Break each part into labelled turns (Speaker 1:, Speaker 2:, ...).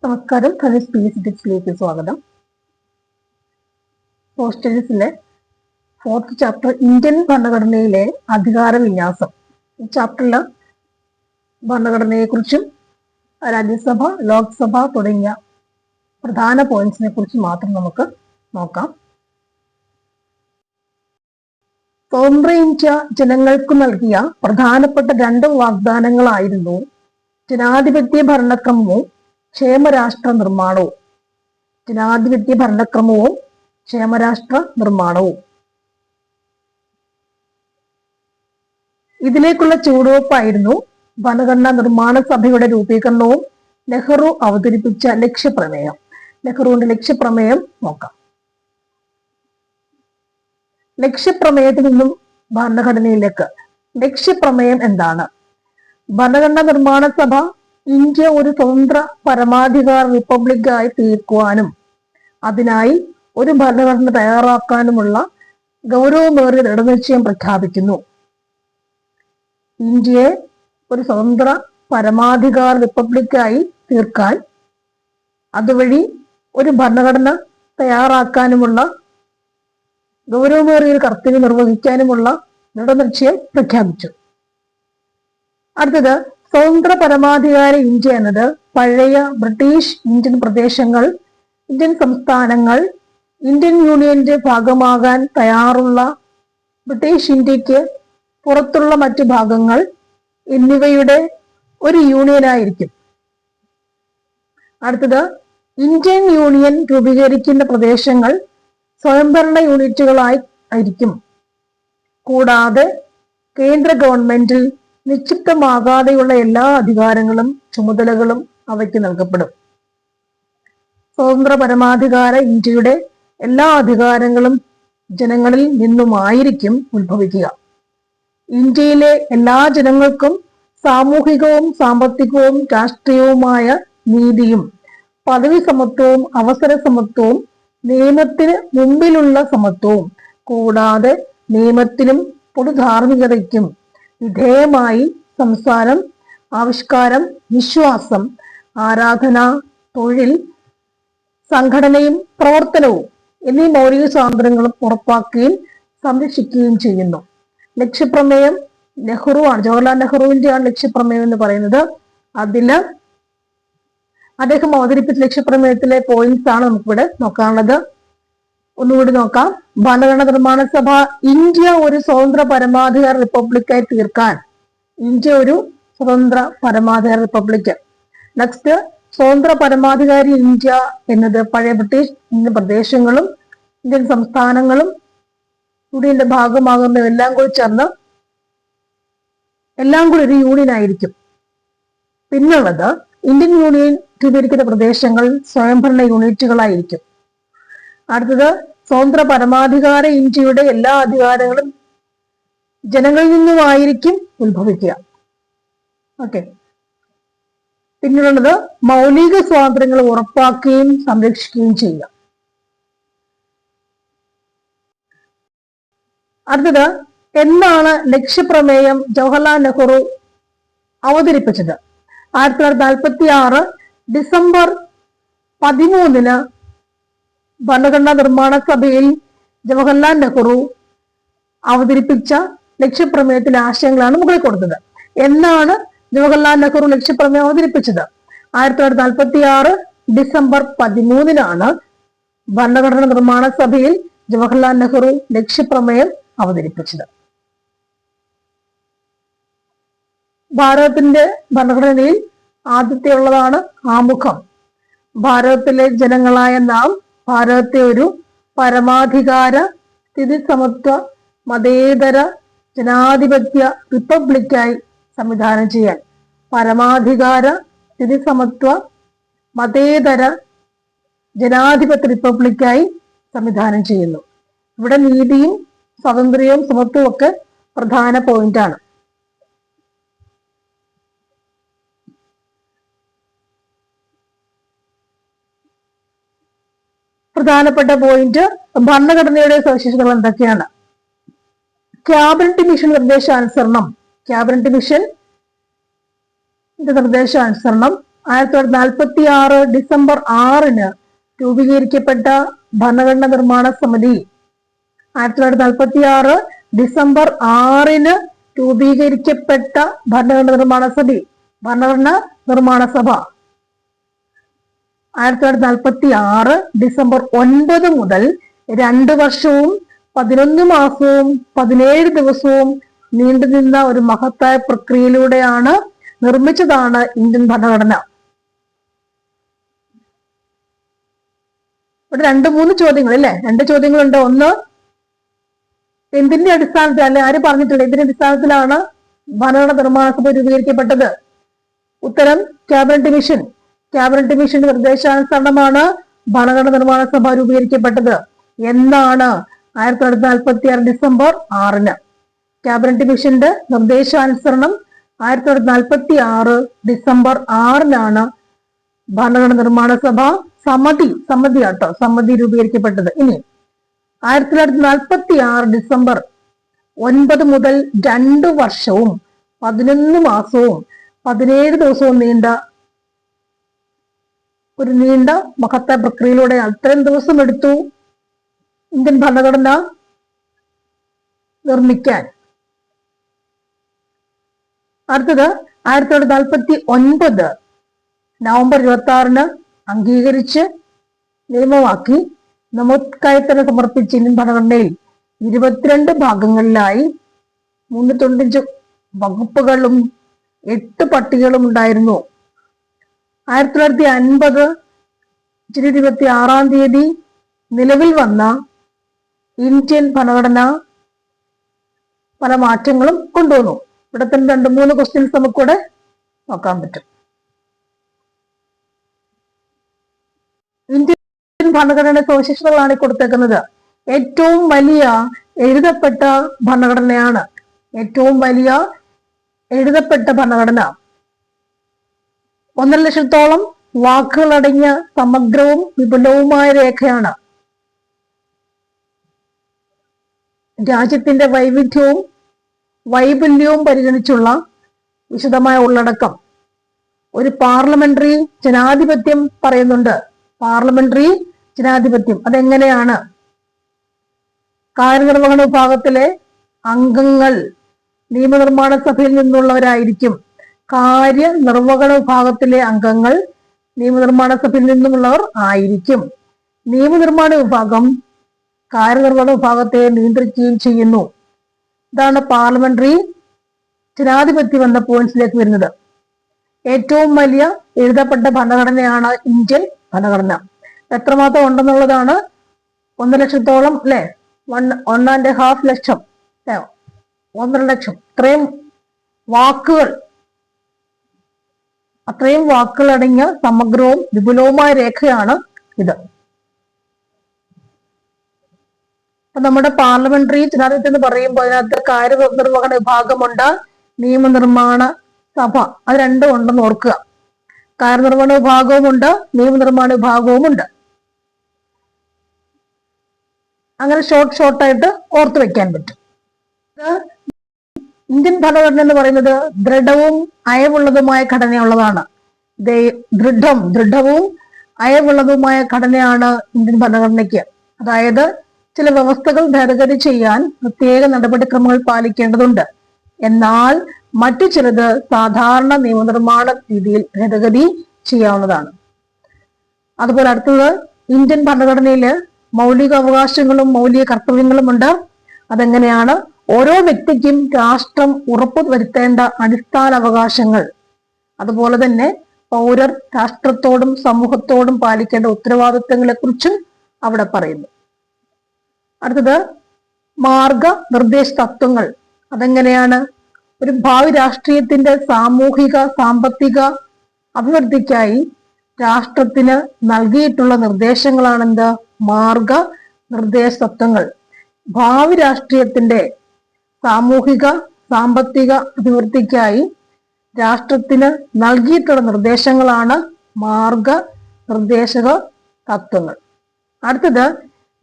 Speaker 1: നമസ്കാരം. ടിപ്സിലേക്ക് സ്വാഗതം. പോസ്റ്റേഴ്സിലെ 4th chapter Indian ഭരണഘടനയിലെ അധികാര വിന്യാസം. ഈ ചാപ്റ്ററിൽ ഭരണഘടനയെക്കുറിച്ചും രാജ്യസഭ, ലോക്സഭ തുടങ്ങിയ പ്രധാന പോയിന്റ്സിനെ കുറിച്ച് മാത്രം നമുക്ക് നോക്കാം. സ്വതന്ത്ര ഇന്ത്യ ജനങ്ങൾക്ക് നൽകിയ പ്രധാനപ്പെട്ട 2 വാഗ്ദാനങ്ങളായിരുന്നു ജനാധിപത്യ ഭരണക്രമവും ക്ഷേമരാഷ്ട്ര നിർമ്മാണവും. ജനാധിപത്യ ഭരണക്രമവും ക്ഷേമരാഷ്ട്ര നിർമ്മാണവും. ഇതിലേക്കുള്ള ചുവടുവെപ്പായിരുന്നു ഭരണഘടനാ നിർമ്മാണ സഭയുടെ രൂപീകരണവും നെഹ്റു അവതരിപ്പിച്ച ലക്ഷ്യപ്രമേയം. നെഹ്റുവിന്റെ ലക്ഷ്യപ്രമേയം നോക്കാം. ലക്ഷ്യപ്രമേയത്തിൽ നിന്നും ഭരണഘടനയിലേക്ക്. ലക്ഷ്യപ്രമേയം എന്താണ്? ഭരണഘടനാ നിർമ്മാണ സഭ ഇന്ത്യ ഒരു സ്വതന്ത്ര പരമാധികാര റിപ്പബ്ലിക്കായി തീർക്കുവാനും അതിനായി ഒരു ഭരണഘടന തയ്യാറാക്കാനുമുള്ള ഗൗരവമേറിയ ദൃഢനിശ്ചയം പ്രഖ്യാപിക്കുന്നു. ഇന്ത്യയെ ഒരു സ്വതന്ത്ര പരമാധികാര റിപ്പബ്ലിക്കായി തീർക്കാൻ, അതുവഴി ഒരു ഭരണഘടന തയ്യാറാക്കാനുമുള്ള ഗൗരവമേറിയ ഒരു കർത്തവ്യം നിർവഹിക്കാനുമുള്ള ദൃഢനിശ്ചയം പ്രഖ്യാപിച്ചു. അടുത്തത്, സ്വതന്ത്ര പരമാധികാര ഇന്ത്യ എന്നത് പഴയ ബ്രിട്ടീഷ് ഇന്ത്യൻ പ്രദേശങ്ങൾ, ഇന്ത്യൻ സംസ്ഥാനങ്ങൾ, ഇന്ത്യൻ യൂണിയന്റെ ഭാഗമാകാൻ തയ്യാറുള്ള ബ്രിട്ടീഷ് ഇന്ത്യക്ക് പുറത്തുള്ള മറ്റു ഭാഗങ്ങൾ എന്നിവയുടെ ഒരു യൂണിയനായിരിക്കും. അടുത്തത്, ഇന്ത്യൻ യൂണിയൻ രൂപീകരിക്കുന്ന പ്രദേശങ്ങൾ സ്വയംഭരണ യൂണിറ്റുകളായി ആയിരിക്കും. കൂടാതെ കേന്ദ്ര ഗവൺമെന്റിൽ നിക്ഷിപ്തമാകാതെയുള്ള എല്ലാ അധികാരങ്ങളും ചുമതലകളും അവയ്ക്ക് നൽകപ്പെടും. സ്വതന്ത്ര പരമാധികാര ഇന്ത്യയുടെ എല്ലാ അധികാരങ്ങളും ജനങ്ങളിൽ നിന്നുമായിരിക്കും ഉത്ഭവിക്കുക. ഇന്ത്യയിലെ എല്ലാ ജനങ്ങൾക്കും സാമൂഹികവും സാമ്പത്തികവും രാഷ്ട്രീയവുമായ നീതിയും പദവി സമത്വവും അവസര സമത്വവും നിയമത്തിന് മുമ്പിലുള്ള സമത്വവും കൂടാതെ നിയമത്തിനും പൊതുധാർമ്മികതയ്ക്കും വിധേയമായി സംസാരം, ആവിഷ്കാരം, വിശ്വാസം, ആരാധന, തൊഴിൽ, സംഘടനയും പ്രവർത്തനവും എന്നീ മൗലിക സ്വാതന്ത്ര്യങ്ങളും ഉറപ്പാക്കുകയും സംരക്ഷിക്കുകയും ചെയ്യുന്നു. ലക്ഷ്യപ്രമേയം നെഹ്റുവാണ്, ജവഹർലാൽ നെഹ്റുവിന്റെയാണ് ലക്ഷ്യപ്രമേയം എന്ന് പറയുന്നത്. അതില് അദ്ദേഹം അവതരിപ്പിച്ച ലക്ഷ്യപ്രമേയത്തിലെ പോയിന്റ്സ് ആണ് നമുക്കിവിടെ നോക്കാനുള്ളത്. ഒന്നുകൂടി നോക്കാം. ഭരണഘടനാ നിർമ്മാണ സഭ ഇന്ത്യ ഒരു സ്വതന്ത്ര പരമാധികാര റിപ്പബ്ലിക്കായി തീർക്കാൻ. ഇന്ത്യ ഒരു സ്വതന്ത്ര പരമാധികാര റിപ്പബ്ലിക്ക്. നെക്സ്റ്റ്, സ്വതന്ത്ര പരമാധികാരി ഇന്ത്യ എന്നത് പഴയ ബ്രിട്ടീഷ് ഇന്ത്യൻ പ്രദേശങ്ങളും ഇന്ത്യൻ സംസ്ഥാനങ്ങളും യൂണിയന്റെ ഭാഗമാകുന്ന എല്ലാം കൂടി ചേർന്ന് എല്ലാം കൂടി ഒരു യൂണിയൻ ആയിരിക്കും. പിന്നുള്ളത്, ഇന്ത്യൻ യൂണിയൻ രൂപീകരിക്കുന്ന പ്രദേശങ്ങൾ സ്വയംഭരണ യൂണിറ്റുകളായിരിക്കും. അടുത്തത്, സ്വതന്ത്ര പരമാധികാര ഇന്ത്യയുടെ എല്ലാ അധികാരങ്ങളും ജനങ്ങളിൽ നിന്നുമായിരിക്കും ഉത്ഭവിക്കുക. ഓക്കെ. പിന്നുള്ളത്, മൗലിക സ്വാതന്ത്ര്യങ്ങൾ ഉറപ്പാക്കുകയും സംരക്ഷിക്കുകയും ചെയ്യുക. അടുത്തത്, എന്നാണ് ലക്ഷ്യപ്രമേയം ജവഹർലാൽ നെഹ്റു അവതരിപ്പിച്ചത്? 1946 ഡിസംബർ 13 ഭരണഘടനാ നിർമ്മാണ സഭയിൽ ജവഹർലാൽ നെഹ്റു അവതരിപ്പിച്ച ലക്ഷ്യപ്രമേയത്തിലെ ആശയങ്ങളാണ് മുകളിൽ കൊടുത്തത്. എന്നാണ് ജവഹർലാൽ നെഹ്റു ലക്ഷ്യപ്രമേയം അവതരിപ്പിച്ചത്? 1946 ഡിസംബർ 13 ഭരണഘടനാ നിർമ്മാണ സഭയിൽ ജവഹർലാൽ നെഹ്റു ലക്ഷ്യപ്രമേയം അവതരിപ്പിച്ചത്. ഭാരതത്തിന്റെ ഭരണഘടനയിൽ ആദ്യത്തെ ഉള്ളതാണ് ആമുഖം. ഭാരതത്തിലെ ജനങ്ങളായ നാം ഭാരതത്തെ ഒരു പരമാധികാര സ്ഥിതി സമത്വ മതേതര ജനാധിപത്യ റിപ്പബ്ലിക്കായി സംവിധാനം ചെയ്യാൻ. പരമാധികാര സ്ഥിതി സമത്വ മതേതര ജനാധിപത്യ റിപ്പബ്ലിക്കായി സംവിധാനം ചെയ്യുന്നു. ഇവിടെ നീതിയും സ്വാതന്ത്ര്യവും സമത്വവും ഒക്കെ പ്രധാന പോയിന്റാണ്. പ്രധാനപ്പെട്ട പോയിന്റ്, ഭരണഘടനയുടെ സവിശേഷതകൾ എന്തൊക്കെയാണ്? ക്യാബിനറ്റ് മിഷൻ നിർദ്ദേശാനുസരണം. ക്യാബിനറ്റ് മിഷൻ നിർദ്ദേശാനുസരണം 1946 ഡിസംബർ 6 രൂപീകരിക്കപ്പെട്ട ഭരണഘടനാ നിർമ്മാണ സമിതി. 1946 ഡിസംബർ 6 രൂപീകരിക്കപ്പെട്ട ഭരണഘടനാ നിർമ്മാണ സഭ. 1946 ഡിസംബർ 9 മുതൽ 2 വർഷവും 11 മാസവും 17 ദിവസവും നീണ്ടുനിന്ന ഒരു മഹത്തായ പ്രക്രിയയിലൂടെയാണ് നിർമ്മിച്ചതാണ് ഇന്ത്യൻ ഭരണഘടന. ഇവിടെ 2-3 ചോദ്യങ്ങൾ അല്ലേ? 2 ചോദ്യങ്ങളുണ്ട്. ഒന്ന്, എന്തിന്റെ അടിസ്ഥാനത്തിൽ, അല്ലെ ആര് പറഞ്ഞിട്ടുണ്ട് എന്തിന്റെ അടിസ്ഥാനത്തിലാണ് ഭരണഘടനാ നിർമ്മാണ സഭ രൂപീകരിക്കപ്പെട്ടത്? ഉത്തരം ക്യാബിനറ്റ് മിഷൻ. ക്യാബിനറ്റ് മിഷന്റെ നിർദ്ദേശാനുസരണമാണ് ഭരണഘടനാ നിർമ്മാണ സഭ രൂപീകരിക്കപ്പെട്ടത്. എന്നാണ്? 1946 ഡിസംബർ 6. ക്യാബിനറ്റ് മിഷന്റെ നിർദ്ദേശാനുസരണം 1946 ഡിസംബർ 6 ഭരണഘടനാ നിർമ്മാണ സഭ സമിതി രൂപീകരിക്കപ്പെട്ടത്. ഇനി 1946 ഡിസംബർ 9 മുതൽ 2 വർഷവും 11 മാസവും 17 ദിവസവും നീണ്ട മഹത്തായ പ്രക്രിയയിലൂടെ അത്രയും ദിവസം എടുത്തു ഇന്ത്യൻ ഭരണഘടന നിർമ്മിക്കാൻ. അടുത്തത് 1949 നവംബർ 26 അംഗീകരിച്ച് നിയമമാക്കി നമോത്കാരത്തിന് സമർപ്പിച്ച ഇന്ത്യൻ ഭരണഘടനയിൽ 22 ഭാഗങ്ങളിലായി 395 വകുപ്പുകളും 8 പട്ടികകളും ഉണ്ടായിരുന്നു. 1950 ജനുവരി 26 നിലവിൽ വന്ന ഇന്ത്യൻ ഭരണഘടന പല മാറ്റങ്ങളും കൊണ്ടുവന്നു. ഇവിടെ തന്നെ 2-3 ക്വസ്റ്റ്യൻസ് നമുക്കിവിടെ നോക്കാൻ പറ്റും. ഇന്ത്യൻ ഭരണഘടനയുടെ സവിശേഷതകളാണ് കൊടുത്തേക്കുന്നത്. ഏറ്റവും വലിയ എഴുതപ്പെട്ട ഭരണഘടനയാണ്. ഏറ്റവും വലിയ എഴുതപ്പെട്ട ഭരണഘടന. 1.5 ലക്ഷത്തോളം വാക്കുകളടങ്ങിയ സമഗ്രവും വിപുലവുമായ രേഖയാണ്. രാജ്യത്തിന്റെ വൈപുല്യവും പരിഗണിച്ചുള്ള വിശദമായ ഉള്ളടക്കം. ഒരു പാർലമെന്ററി ജനാധിപത്യം പറയുന്നുണ്ട്. പാർലമെന്ററി ജനാധിപത്യം അതെങ്ങനെയാണ്? കാര്യനിർവഹണ വിഭാഗത്തിലെ അംഗങ്ങൾ നിയമനിർമ്മാണ സഭയിൽ നിന്നുള്ളവരായിരിക്കും. കാര്യനിർവഹണ വിഭാഗത്തിലെ അംഗങ്ങൾ നിയമനിർമ്മാണ സഭയിൽ നിന്നുമുള്ളവർ ആയിരിക്കും. നിയമനിർമ്മാണ വിഭാഗം കാര്യനിർവഹണ വിഭാഗത്തെ നിയന്ത്രിക്കുകയും ചെയ്യുന്നു. ഇതാണ് പാർലമെന്ററി ജനാധിപത്യം എന്ന പോയിന്റ്സിലേക്ക് വരുന്നത്. ഏറ്റവും വലിയ എഴുതപ്പെട്ട ഭരണഘടനയാണ് ഇന്ത്യൻ ഭരണഘടന. എത്രമാത്രം ഉണ്ടെന്നുള്ളതാണ് 1 ലക്ഷത്തോളം അല്ലെ, 1.5 ലക്ഷം, 1.5 ലക്ഷം, അത്രയും വാക്കുകൾ അടങ്ങിയ സമഗ്രവും വിപുലവുമായ രേഖയാണ് ഇത്. അപ്പൊ നമ്മുടെ പാർലമെന്ററി ജനാധിപത്യം എന്ന് പറയുമ്പോൾ അതിനകത്ത് കാര്യനിർവഹണ വിഭാഗമുണ്ട്, നിയമനിർമ്മാണ സഭ, അത് രണ്ടും ഉണ്ടെന്ന് ഓർക്കുക. കാര്യനിർവഹണ വിഭാഗവുമുണ്ട്, നിയമനിർമ്മാണ വിഭാഗവുമുണ്ട്. അങ്ങനെ ഷോർട്ടായിട്ട് ഓർത്തു വെക്കാൻ പറ്റും. ഇന്ത്യൻ ഭരണഘടന എന്ന് പറയുന്നത് ദൃഢവും അയവുള്ളതുമായ ഘടനയുള്ളതാണ്. ദൃഢവും അയവുള്ളതുമായ ഘടനയാണ് ഇന്ത്യൻ ഭരണഘടനയ്ക്ക്. അതായത് ചില വ്യവസ്ഥകൾ ഭേദഗതി ചെയ്യാൻ പ്രത്യേക നടപടിക്രമങ്ങൾ പാലിക്കേണ്ടതുണ്ട്. എന്നാൽ മറ്റു ചിലത് സാധാരണ നിയമനിർമ്മാണ രീതിയിൽ ഭേദഗതി ചെയ്യാവുന്നതാണ്. അതുപോലെ അടുത്തത്, ഇന്ത്യൻ ഭരണഘടനയില് മൗലിക അവകാശങ്ങളും മൗലിക കർത്തവ്യങ്ങളും ഉണ്ട്. അതെങ്ങനെയാണ്? ഓരോ വ്യക്തിക്കും രാഷ്ട്രം ഉറപ്പുവരുത്തേണ്ട അടിസ്ഥാന അവകാശങ്ങൾ, അതുപോലെ തന്നെ പൗരർ രാഷ്ട്രത്തോടും സമൂഹത്തോടും പാലിക്കേണ്ട ഉത്തരവാദിത്തങ്ങളെ കുറിച്ചും അവിടെ പറയുന്നു. അടുത്തത് മാർഗനിർദ്ദേശ തത്വങ്ങൾ. അതെങ്ങനെയാണ്? ഒരു ഭാവി രാഷ്ട്രീയത്തിന്റെ സാമൂഹിക സാമ്പത്തിക അഭിവൃദ്ധിക്കായി രാഷ്ട്രത്തിന് നൽകിയിട്ടുള്ള നിർദ്ദേശങ്ങളാണെന്ത്? മാർഗനിർദ്ദേശ തത്വങ്ങൾ. ഭാവി രാഷ്ട്രീയത്തിന്റെ സാമൂഹിക സാമ്പത്തിക അഭിവൃദ്ധിക്കായി രാഷ്ട്രത്തിന് നൽകിയിട്ടുള്ള നിർദ്ദേശങ്ങളാണ് മാർഗനിർദ്ദേശക തത്വങ്ങൾ. അടുത്തത്,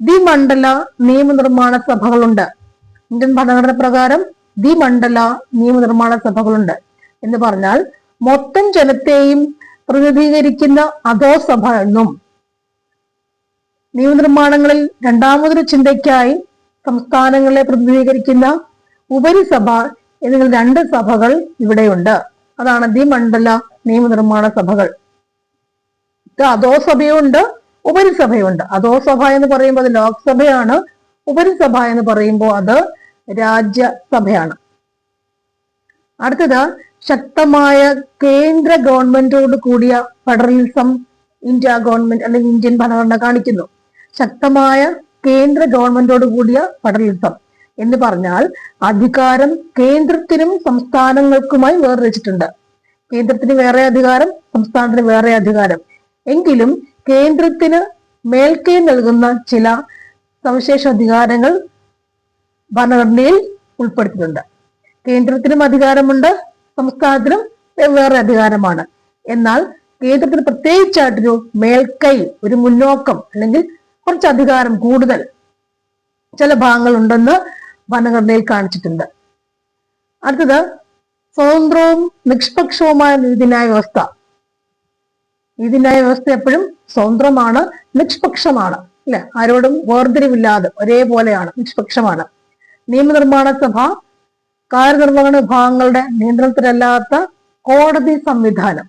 Speaker 1: ദ്വിമണ്ഡല നിയമനിർമ്മാണ സഭകളുണ്ട്. ഇന്ത്യൻ ഭരണഘടന പ്രകാരം ദ്വിമണ്ഡല നിയമനിർമ്മാണ സഭകളുണ്ട് എന്ന് പറഞ്ഞാൽ മൊത്തം ജനത്തെയും പ്രതിനിധീകരിക്കുന്ന അധോസഭ എന്നും നിയമനിർമ്മാണങ്ങളിൽ രണ്ടാമതൊരു ചിന്തയ്ക്കായി സംസ്ഥാനങ്ങളെ പ്രതിനിധീകരിക്കുന്ന ഉപരിസഭ എന്നിങ്ങനെ രണ്ട് സഭകൾ ഇവിടെയുണ്ട്. അതാണ് ദ്വിമണ്ഡല നിയമനിർമ്മാണ സഭകൾ. അധോസഭയുണ്ട്, ഉപരിസഭയുണ്ട്. അധോസഭ എന്ന് പറയുമ്പോൾ അത് ലോക്സഭയാണ്. ഉപരിസഭ എന്ന് പറയുമ്പോൾ അത് രാജ്യസഭയാണ്. അടുത്തത് ശക്തമായ കേന്ദ്ര ഗവൺമെന്റോട് കൂടിയ ഫെഡറലിസം ഇന്ത്യ ഗവൺമെന്റ് അല്ലെങ്കിൽ ഇന്ത്യൻ ഭരണഘടന കാണിക്കുന്നു. ശക്തമായ കേന്ദ്ര ഗവൺമെന്റോട് കൂടിയ ഫെഡറലിസം എന്ന് പറഞ്ഞാൽ അധികാരം കേന്ദ്രത്തിനും സംസ്ഥാനങ്ങൾക്കുമായി വേർതിരിച്ചിട്ടുണ്ട്. കേന്ദ്രത്തിന് വേറെ അധികാരം, സംസ്ഥാനത്തിന് വേറെ അധികാരം. എങ്കിലും കേന്ദ്രത്തിന് മേൽക്കൈ നൽകുന്ന ചില സവിശേഷ അധികാരങ്ങൾ ഭരണഘടനയിൽ ഉൾപ്പെടുത്തിയിട്ടുണ്ട്. കേന്ദ്രത്തിനും അധികാരമുണ്ട്, സംസ്ഥാനത്തിനും വേറെ അധികാരമാണ്. എന്നാൽ കേന്ദ്രത്തിന് പ്രത്യേകിച്ചായിട്ടൊരു മേൽക്കൈ, ഒരു മുന്നോക്കം അല്ലെങ്കിൽ കുറച്ച് അധികാരം കൂടുതൽ ചില ഭാഗങ്ങൾ ഉണ്ടെന്ന് ഭരണഘടനയിൽ കാണിച്ചിട്ടുണ്ട്. അടുത്തത് സ്വതന്ത്രവും നിഷ്പക്ഷവുമായ നീതിന്യായ വ്യവസ്ഥ. നീതിന്യായ വ്യവസ്ഥ എപ്പോഴും സ്വതന്ത്രമാണ്, നിഷ്പക്ഷമാണ്, അല്ലെ? ആരോടും വേർതിരിവില്ലാതെ ഒരേപോലെയാണ്, നിഷ്പക്ഷമാണ്. നിയമനിർമ്മാണ സഭ കാര്യനിർവഹണ വിഭാഗങ്ങളുടെ നിയന്ത്രണത്തിലല്ലാത്ത കോടതി സംവിധാനം.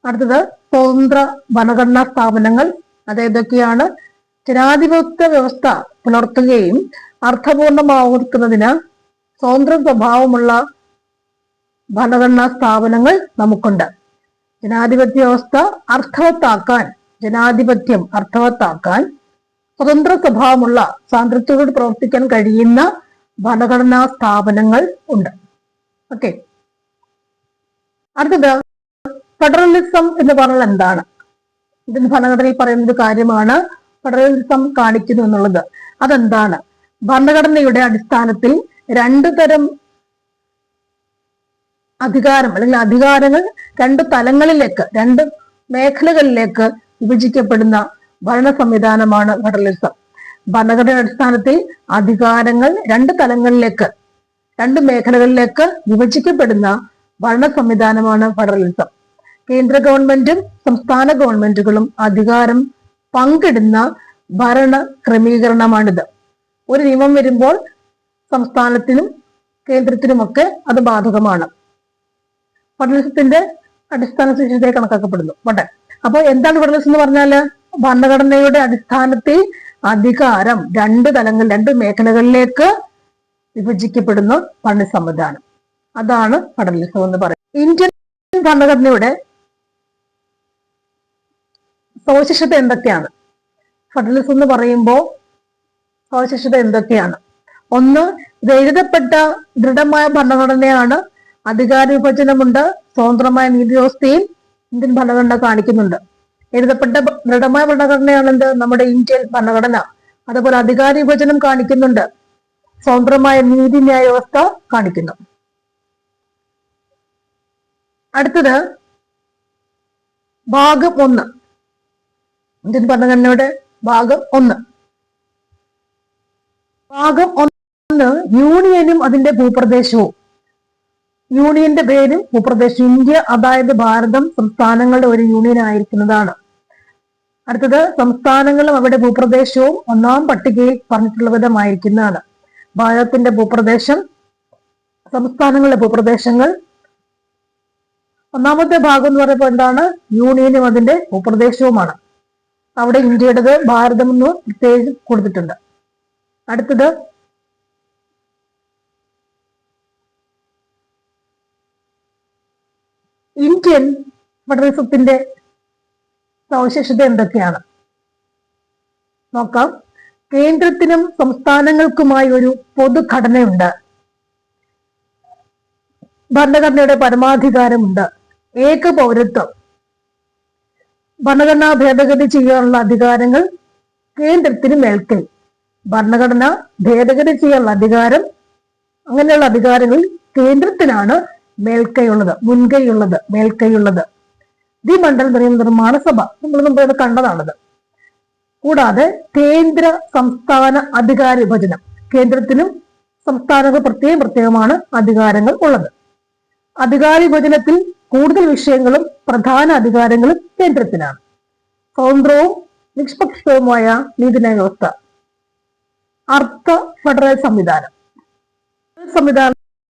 Speaker 1: അടുത്തത് സ്വതന്ത്ര ഭരണഘടനാ സ്ഥാപനങ്ങൾ. അതേതൊക്കെയാണ്? ജനാധിപത്യ വ്യവസ്ഥ പുലർത്തുകയും അർത്ഥപൂർണമാക്കുന്നതിന് സ്വതന്ത്ര സ്വഭാവമുള്ള ഭരണഘടനാ സ്ഥാപനങ്ങൾ നമുക്കുണ്ട്. ജനാധിപത്യ വ്യവസ്ഥ ജനാധിപത്യം അർത്ഥവത്താക്കാൻ സ്വതന്ത്ര സ്വഭാവമുള്ള സ്വാതന്ത്ര്യത്തോട് പ്രവർത്തിക്കാൻ കഴിയുന്ന ഭരണഘടനാ സ്ഥാപനങ്ങൾ ഉണ്ട്. ഓക്കെ. അടുത്തത് ഫെഡറലിസം എന്ന് പറഞ്ഞാൽ എന്താണ്? ഇതിന് ഭരണഘടനയിൽ പറയുന്ന ഒരു കാര്യമാണ് ഫെഡറലിസം കാണിക്കുന്നു എന്നുള്ളത്. അതെന്താണ്? ഭരണഘടനയുടെ അടിസ്ഥാനത്തിൽ രണ്ടു തരം അധികാരം അല്ലെങ്കിൽ അധികാരങ്ങൾ രണ്ട് തലങ്ങളിലേക്ക്, രണ്ട് മേഖലകളിലേക്ക് വിഭജിക്കപ്പെടുന്ന ഭരണ സംവിധാനമാണ് ഫെഡറലിസം. ഭരണഘടനയുടെ അടിസ്ഥാനത്തിൽ അധികാരങ്ങൾ രണ്ട് തലങ്ങളിലേക്ക്, രണ്ട് മേഖലകളിലേക്ക് വിഭജിക്കപ്പെടുന്ന ഭരണ സംവിധാനമാണ് ഫെഡറലിസം. കേന്ദ്ര ഗവൺമെന്റും സംസ്ഥാന ഗവൺമെന്റുകളും അധികാരം പങ്കിടുന്ന ഭരണ ക്രമീകരണമാണിത്. ഒരു നിയമം വരുമ്പോൾ സംസ്ഥാനത്തിനും കേന്ദ്രത്തിനുമൊക്കെ അത് ബാധകമാണ്. ഫെഡറലിസത്തിന്റെ അടിസ്ഥാന സവിശേഷതയെ കണക്കാക്കപ്പെടുന്നു. പോട്ടെ. അപ്പൊ എന്താണ് ഫെഡറലിസം എന്ന് പറഞ്ഞാല്? ഭരണഘടനയുടെ അടിസ്ഥാനത്തിൽ അധികാരം രണ്ട് തലങ്ങൾ, രണ്ട് മേഖലകളിലേക്ക് വിഭജിക്കപ്പെടുന്ന ഭരണ സംവിധാനം. അതാണ് ഫെഡറലിസം എന്ന് പറയുന്നത്. ഇന്ത്യൻ ഭരണഘടനയുടെ സവിശേഷത എന്തൊക്കെയാണ്? ഫെഡറലിസം എന്ന് പറയുമ്പോൾ സവിശേഷത എന്തൊക്കെയാണ്? ഒന്ന്, ഇത് എഴുതപ്പെട്ട ദൃഢമായ ഭരണഘടനയാണ്. അധികാര വിഭജനമുണ്ട്. സ്വതന്ത്രമായ നീതി വ്യവസ്ഥയും ഇന്ത്യൻ ഭരണഘടന കാണിക്കുന്നുണ്ട്. എഴുതപ്പെട്ട ദൃഢമായ ഭരണഘടനയാണ് എന്ത്? നമ്മുടെ ഇന്ത്യൻ ഭരണഘടന. അതുപോലെ അധികാര വിഭജനം കാണിക്കുന്നുണ്ട്. സ്വതന്ത്രമായ നീതിന്യായ വ്യവസ്ഥ കാണിക്കുന്നു. അടുത്തത് ഭാഗം 1, ഇന്ത്യൻ ഭരണഘടനയുടെ ഭാഗം 1. ഭാഗം 1 യൂണിയനും അതിന്റെ ഭൂപ്രദേശവും. യൂണിയന്റെ പേരും ഭൂപ്രദേശം. ഇന്ത്യ അതായത് ഭാരതം സംസ്ഥാനങ്ങളുടെ ഒരു യൂണിയൻ ആയിരിക്കുന്നതാണ്. അടുത്തത് സംസ്ഥാനങ്ങളും അവരുടെ ഭൂപ്രദേശവും ഒന്നാം പട്ടികയിൽ പറഞ്ഞിട്ടുള്ള വിധമായിരിക്കുന്നതാണ്. ഭാരതത്തിന്റെ ഭൂപ്രദേശം, സംസ്ഥാനങ്ങളുടെ ഭൂപ്രദേശങ്ങൾ. ഒന്നാമത്തെ ഭാഗം എന്ന് പറയുമ്പോൾ എന്താണ്? യൂണിയനും അതിന്റെ ഭൂപ്രദേശവുമാണ്. അവിടെ ഇന്ത്യയുടേത് ഭാരതം എന്ന് പ്രത്യേകിച്ച് കൊടുത്തിട്ടുണ്ട്. അടുത്തത് ഇന്ത്യൻ ഫെഡറലിസത്തിന്റെ സവിശേഷത എന്തൊക്കെയാണ് നോക്കാം. കേന്ദ്രത്തിനും സംസ്ഥാനങ്ങൾക്കുമായി ഒരു പൊതുഘടനയുണ്ട്. ഭരണഘടനയുടെ പരമാധികാരമുണ്ട്. ഏക പൗരത്വം. ഭരണഘടന ഭേദഗതി ചെയ്യാനുള്ള അധികാരങ്ങൾ കേന്ദ്രത്തിന് മേൽക്കൈ. ഭരണഘടന ഭേദഗതി ചെയ്യാനുള്ള അധികാരം, അങ്ങനെയുള്ള അധികാരങ്ങൾ കേന്ദ്രത്തിനാണ് മേൽക്കൈയുള്ളത്, മുൻകൈയുള്ളത്, മേൽക്കൈയുള്ളത്. ദ്വിമണ്ഡല നിയമനിർമ്മാണ സഭ നമ്മൾ മുമ്പ് കണ്ടതാണത്. കൂടാതെ കേന്ദ്ര സംസ്ഥാന അധികാര വിഭജനം. കേന്ദ്രത്തിനും സംസ്ഥാനങ്ങൾക്ക് പ്രത്യേകമാണ് അധികാരങ്ങൾ ഉള്ളത്. അധികാര വിഭജനത്തിൽ കൂടുതൽ വിഷയങ്ങളും പ്രധാന അധികാരങ്ങളും കേന്ദ്രത്തിനാണ്. സ്വതന്ത്രവും നിഷ്പക്ഷവുമായ നീതിന്യായ വ്യവസ്ഥ. അർത്ഥ ഫെഡറൽ സംവിധാനം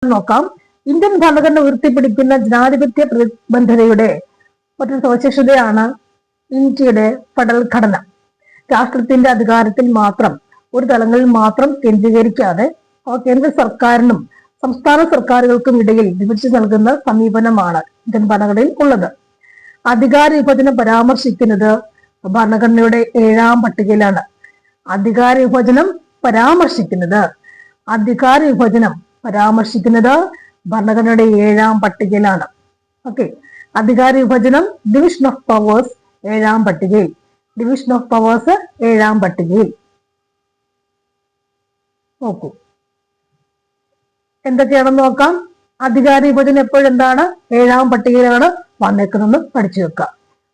Speaker 1: നോക്കാം. ഇന്ത്യൻ ഭരണഘടന ഉയർത്തിപ്പിടിക്കുന്ന ജനാധിപത്യ പ്രതിബദ്ധതയുടെ മറ്റൊരു സവിശേഷതയാണ് ഇന്ത്യയുടെ ഫെഡറൽ ഘടന. രാഷ്ട്രത്തിന്റെ അധികാരത്തിൽ മാത്രം, ഒരു തലങ്ങളിൽ മാത്രം കേന്ദ്രീകരിക്കാതെ കേന്ദ്ര സർക്കാരിനും സംസ്ഥാന സർക്കാരുകൾക്കും ഇടയിൽ വിഭജിച്ച് നൽകുന്ന സമീപനമാണ് ഇന്ത്യൻ ഭരണഘടനയിൽ ഉള്ളത്. അധികാര വിഭജനം പരാമർശിക്കുന്നത് ഭരണഘടനയുടെ 7ാം പട്ടികയിലാണ്. അധികാര വിഭജനം പരാമർശിക്കുന്നത് ഭരണഘടനയുടെ 7ാം പട്ടികയിലാണ്. ഓക്കെ, അധികാര വിഭജനം, ഡിവിഷൻ ഓഫ് പവേഴ്സ് 7ാം പട്ടികയിൽ. നോക്കൂ എന്തൊക്കെയാണെന്ന് നോക്കാം. അധികാര വിഭജനം എപ്പോഴെന്താണ്? 7ാം പട്ടികയിലാണ് വന്നേക്കുന്നതെന്ന് പഠിച്ചു വെക്കുക.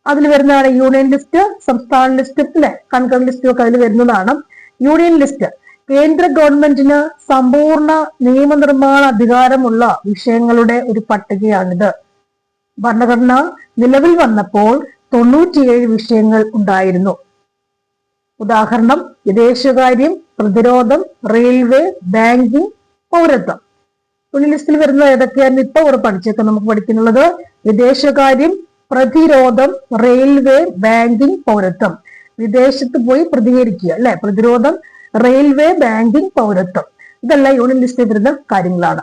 Speaker 1: അതിൽ വരുന്നതാണ് യൂണിയൻ ലിസ്റ്റ്, സംസ്ഥാന ലിസ്റ്റ്, അല്ലെ, കൺകറന്റ് ലിസ്റ്റും ഒക്കെ അതിൽ വരുന്നതാണ്. യൂണിയൻ ലിസ്റ്റ് കേന്ദ്ര ഗവൺമെന്റിന് സമ്പൂർണ്ണ നിയമനിർമ്മാണ അധികാരമുള്ള വിഷയങ്ങളുടെ ഒരു പട്ടികയാണിത്. ഭരണഘടന നിലവിൽ വന്നപ്പോൾ 97 വിഷയങ്ങൾ ഉണ്ടായിരുന്നു. ഉദാഹരണം: വിദേശകാര്യം, പ്രതിരോധം, റെയിൽവേ, ബാങ്കിങ്, പൗരത്വം. യൂണിയൻ ലിസ്റ്റിൽ വരുന്നത് ഏതൊക്കെയായിരുന്നു? ഇപ്പൊ ഇവിടെ പഠിച്ചേക്കാം. നമുക്ക് പഠിക്കുന്നുള്ളത് വിദേശകാര്യം, പ്രതിരോധം, റെയിൽവേ, ബാങ്കിങ്, പൗരത്വം. വിദേശത്ത് പോയി പ്രതികരിക്കുക, അല്ലെ, പ്രതിരോധം, റെയിൽവേ, ബാങ്കിങ്, പൗരത്വം. ഇതെല്ലാം യൂണിയൻ ലിസ്റ്റിൽ വരുന്ന കാര്യങ്ങളാണ്.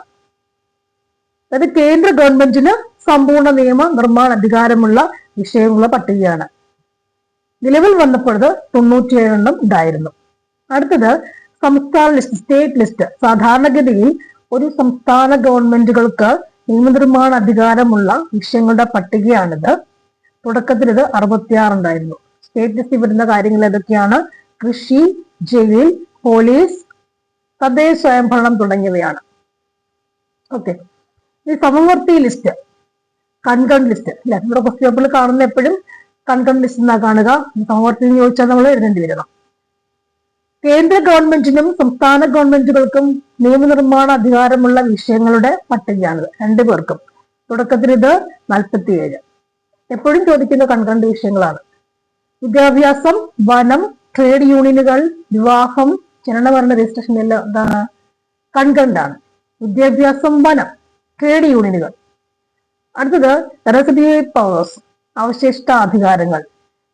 Speaker 1: അതായത് കേന്ദ്ര ഗവൺമെന്റിന് സമ്പൂർണ്ണ നിയമ നിർമ്മാണ അധികാരമുള്ള വിഷയങ്ങളുടെ പട്ടികയാണ്. നിലവിൽ വന്നപ്പോഴത് 97 ഉണ്ടായിരുന്നു. അടുത്തത് സംസ്ഥാന ലിസ്റ്റ്, സ്റ്റേറ്റ് ലിസ്റ്റ്. സാധാരണഗതിയിൽ ഒരു സംസ്ഥാന ഗവൺമെന്റുകൾക്ക് നിയമനിർമ്മാണ അധികാരമുള്ള വിഷയങ്ങളുടെ പട്ടികയാണിത്. തുടക്കത്തിൽ ഇത് 66 ഉണ്ടായിരുന്നു. സ്റ്റേറ്റ് ലിസ്റ്റിൽ വരുന്ന കാര്യങ്ങൾ ഏതൊക്കെയാണ്? കൃഷി, ജയിൽ, പോലീസ്, തദ്ദേശ സ്വയംഭരണം തുടങ്ങിയവയാണ്. ഓക്കെ, ഈ സമവർത്തി ലിസ്റ്റ്, കൺകറന്റ് ലിസ്റ്റ്, അല്ലെ, നമ്മുടെ ക്വസ്റ്റ്യൻ പേപ്പറിൽ കാണുന്ന എപ്പോഴും കൺകറന്റ് ലിസ്റ്റ് എന്നാ കാണുക. സമവർത്തി എന്ന് ചോദിച്ചാൽ നമ്മൾ എഴുതേണ്ടി വരണം. കേന്ദ്ര ഗവൺമെന്റിനും സംസ്ഥാന ഗവൺമെന്റുകൾക്കും നിയമനിർമ്മാണ അധികാരമുള്ള വിഷയങ്ങളുടെ പട്ടികയാണിത്, 2 പേർക്കും. തുടക്കത്തിൽ ഇത് 47. എപ്പോഴും ചോദിക്കുന്ന കൺകറന്റ് വിഷയങ്ങളാണ്. വിദ്യാഭ്യാസം, വനം, ട്രേഡ് യൂണിയനുകൾ, വിവാഹം, ജനനമരണ രജിസ്ട്രേഷൻ എല്ലാം എന്താണ്? കൺകറന്റ് ആണ്. വിദ്യാഭ്യാസം, വനം, ട്രേഡ് യൂണിയനുകൾ. അടുത്തത് റെസിഡ്യൂവൽ പവേഴ്സ്, അവശിഷ്ട അധികാരങ്ങൾ.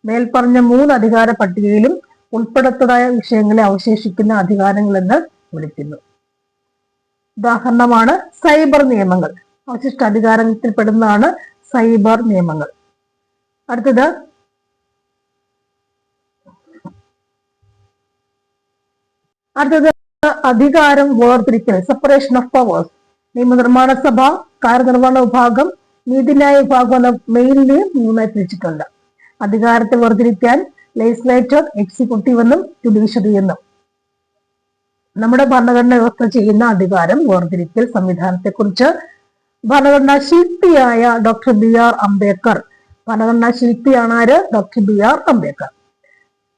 Speaker 1: മേൽപ്പറഞ്ഞ 3 അധികാര പട്ടികയിലും ഉൾപ്പെടുത്തതായ വിഷയങ്ങളെ അവശേഷിക്കുന്ന അധികാരങ്ങൾ എന്ന് വിളിക്കുന്നു. ഉദാഹരണമാണ് സൈബർ നിയമങ്ങൾ. അവശിഷ്ട അധികാരത്തിൽപ്പെടുന്നതാണ് സൈബർ നിയമങ്ങൾ. അടുത്തത് അധികാരം വേർതിരിക്കൽ, സെപ്പറേഷൻ ഓഫ് പവേഴ്സ്. നിയമനിർമ്മാണ സഭ, കാര്യനിർവഹണ വിഭാഗം, നീതിന്യായ വിഭാഗം എന്ന മെയിൻലി 3 തിരിച്ചിട്ടുണ്ട്. അധികാരത്തെ വേർതിരിക്കാൻ ലെജിസ്ലേച്ചർ, എക്സിക്യൂട്ടീവ് എന്നും ജുഡീഷ്യറി എന്നും. നമ്മുടെ ഭരണഘടന വ്യവസ്ഥ ചെയ്യുന്ന അധികാരം വേർതിരിക്കൽ സംവിധാനത്തെ കുറിച്ച് ഭരണഘടനാ ശില്പിയായ ഡോക്ടർ BR അംബേദ്കർ. ഭരണഘടനാ ശില്പിയാണ് ആര്? Doctor BR Ambedkar.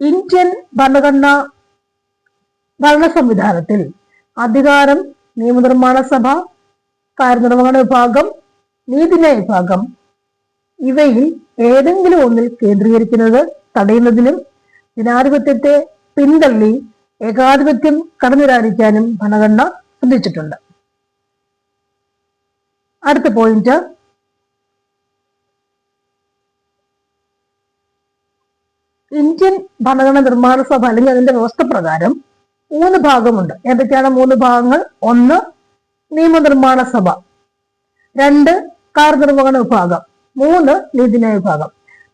Speaker 1: ഇന്ത്യൻ ഭരണ സംവിധാനത്തിൽ അധികാരം നിയമനിർമ്മാണ സഭ, കാര്യനിർവഹണ വിഭാഗം, നീതിന്യായ വിഭാഗം ഇവയിൽ ഏതെങ്കിലും ഒന്നിൽ കേന്ദ്രീകരിക്കുന്നത് തടയുന്നതിനും ജനാധിപത്യത്തെ പിന്തള്ളി ഏകാധിപത്യം കടന്നുവരാതിരിക്കാനും ഭരണഘടന ശ്രദ്ധിച്ചിട്ടുണ്ട്. അടുത്ത പോയിന്റ്, ഇന്ത്യൻ ഭരണഘടന നിർമ്മാണ സഭ അല്ലെങ്കിൽ അതിന്റെ വ്യവസ്ഥ പ്രകാരം 3 ഭാഗമുണ്ട്. ഏതൊക്കെയാണ് 3 ഭാഗങ്ങൾ? 1 നിയമനിർമ്മാണ സഭ, 2 കാര്യനിർവഹണ വിഭാഗം, 3 നീതിന്യായ വിഭാഗം.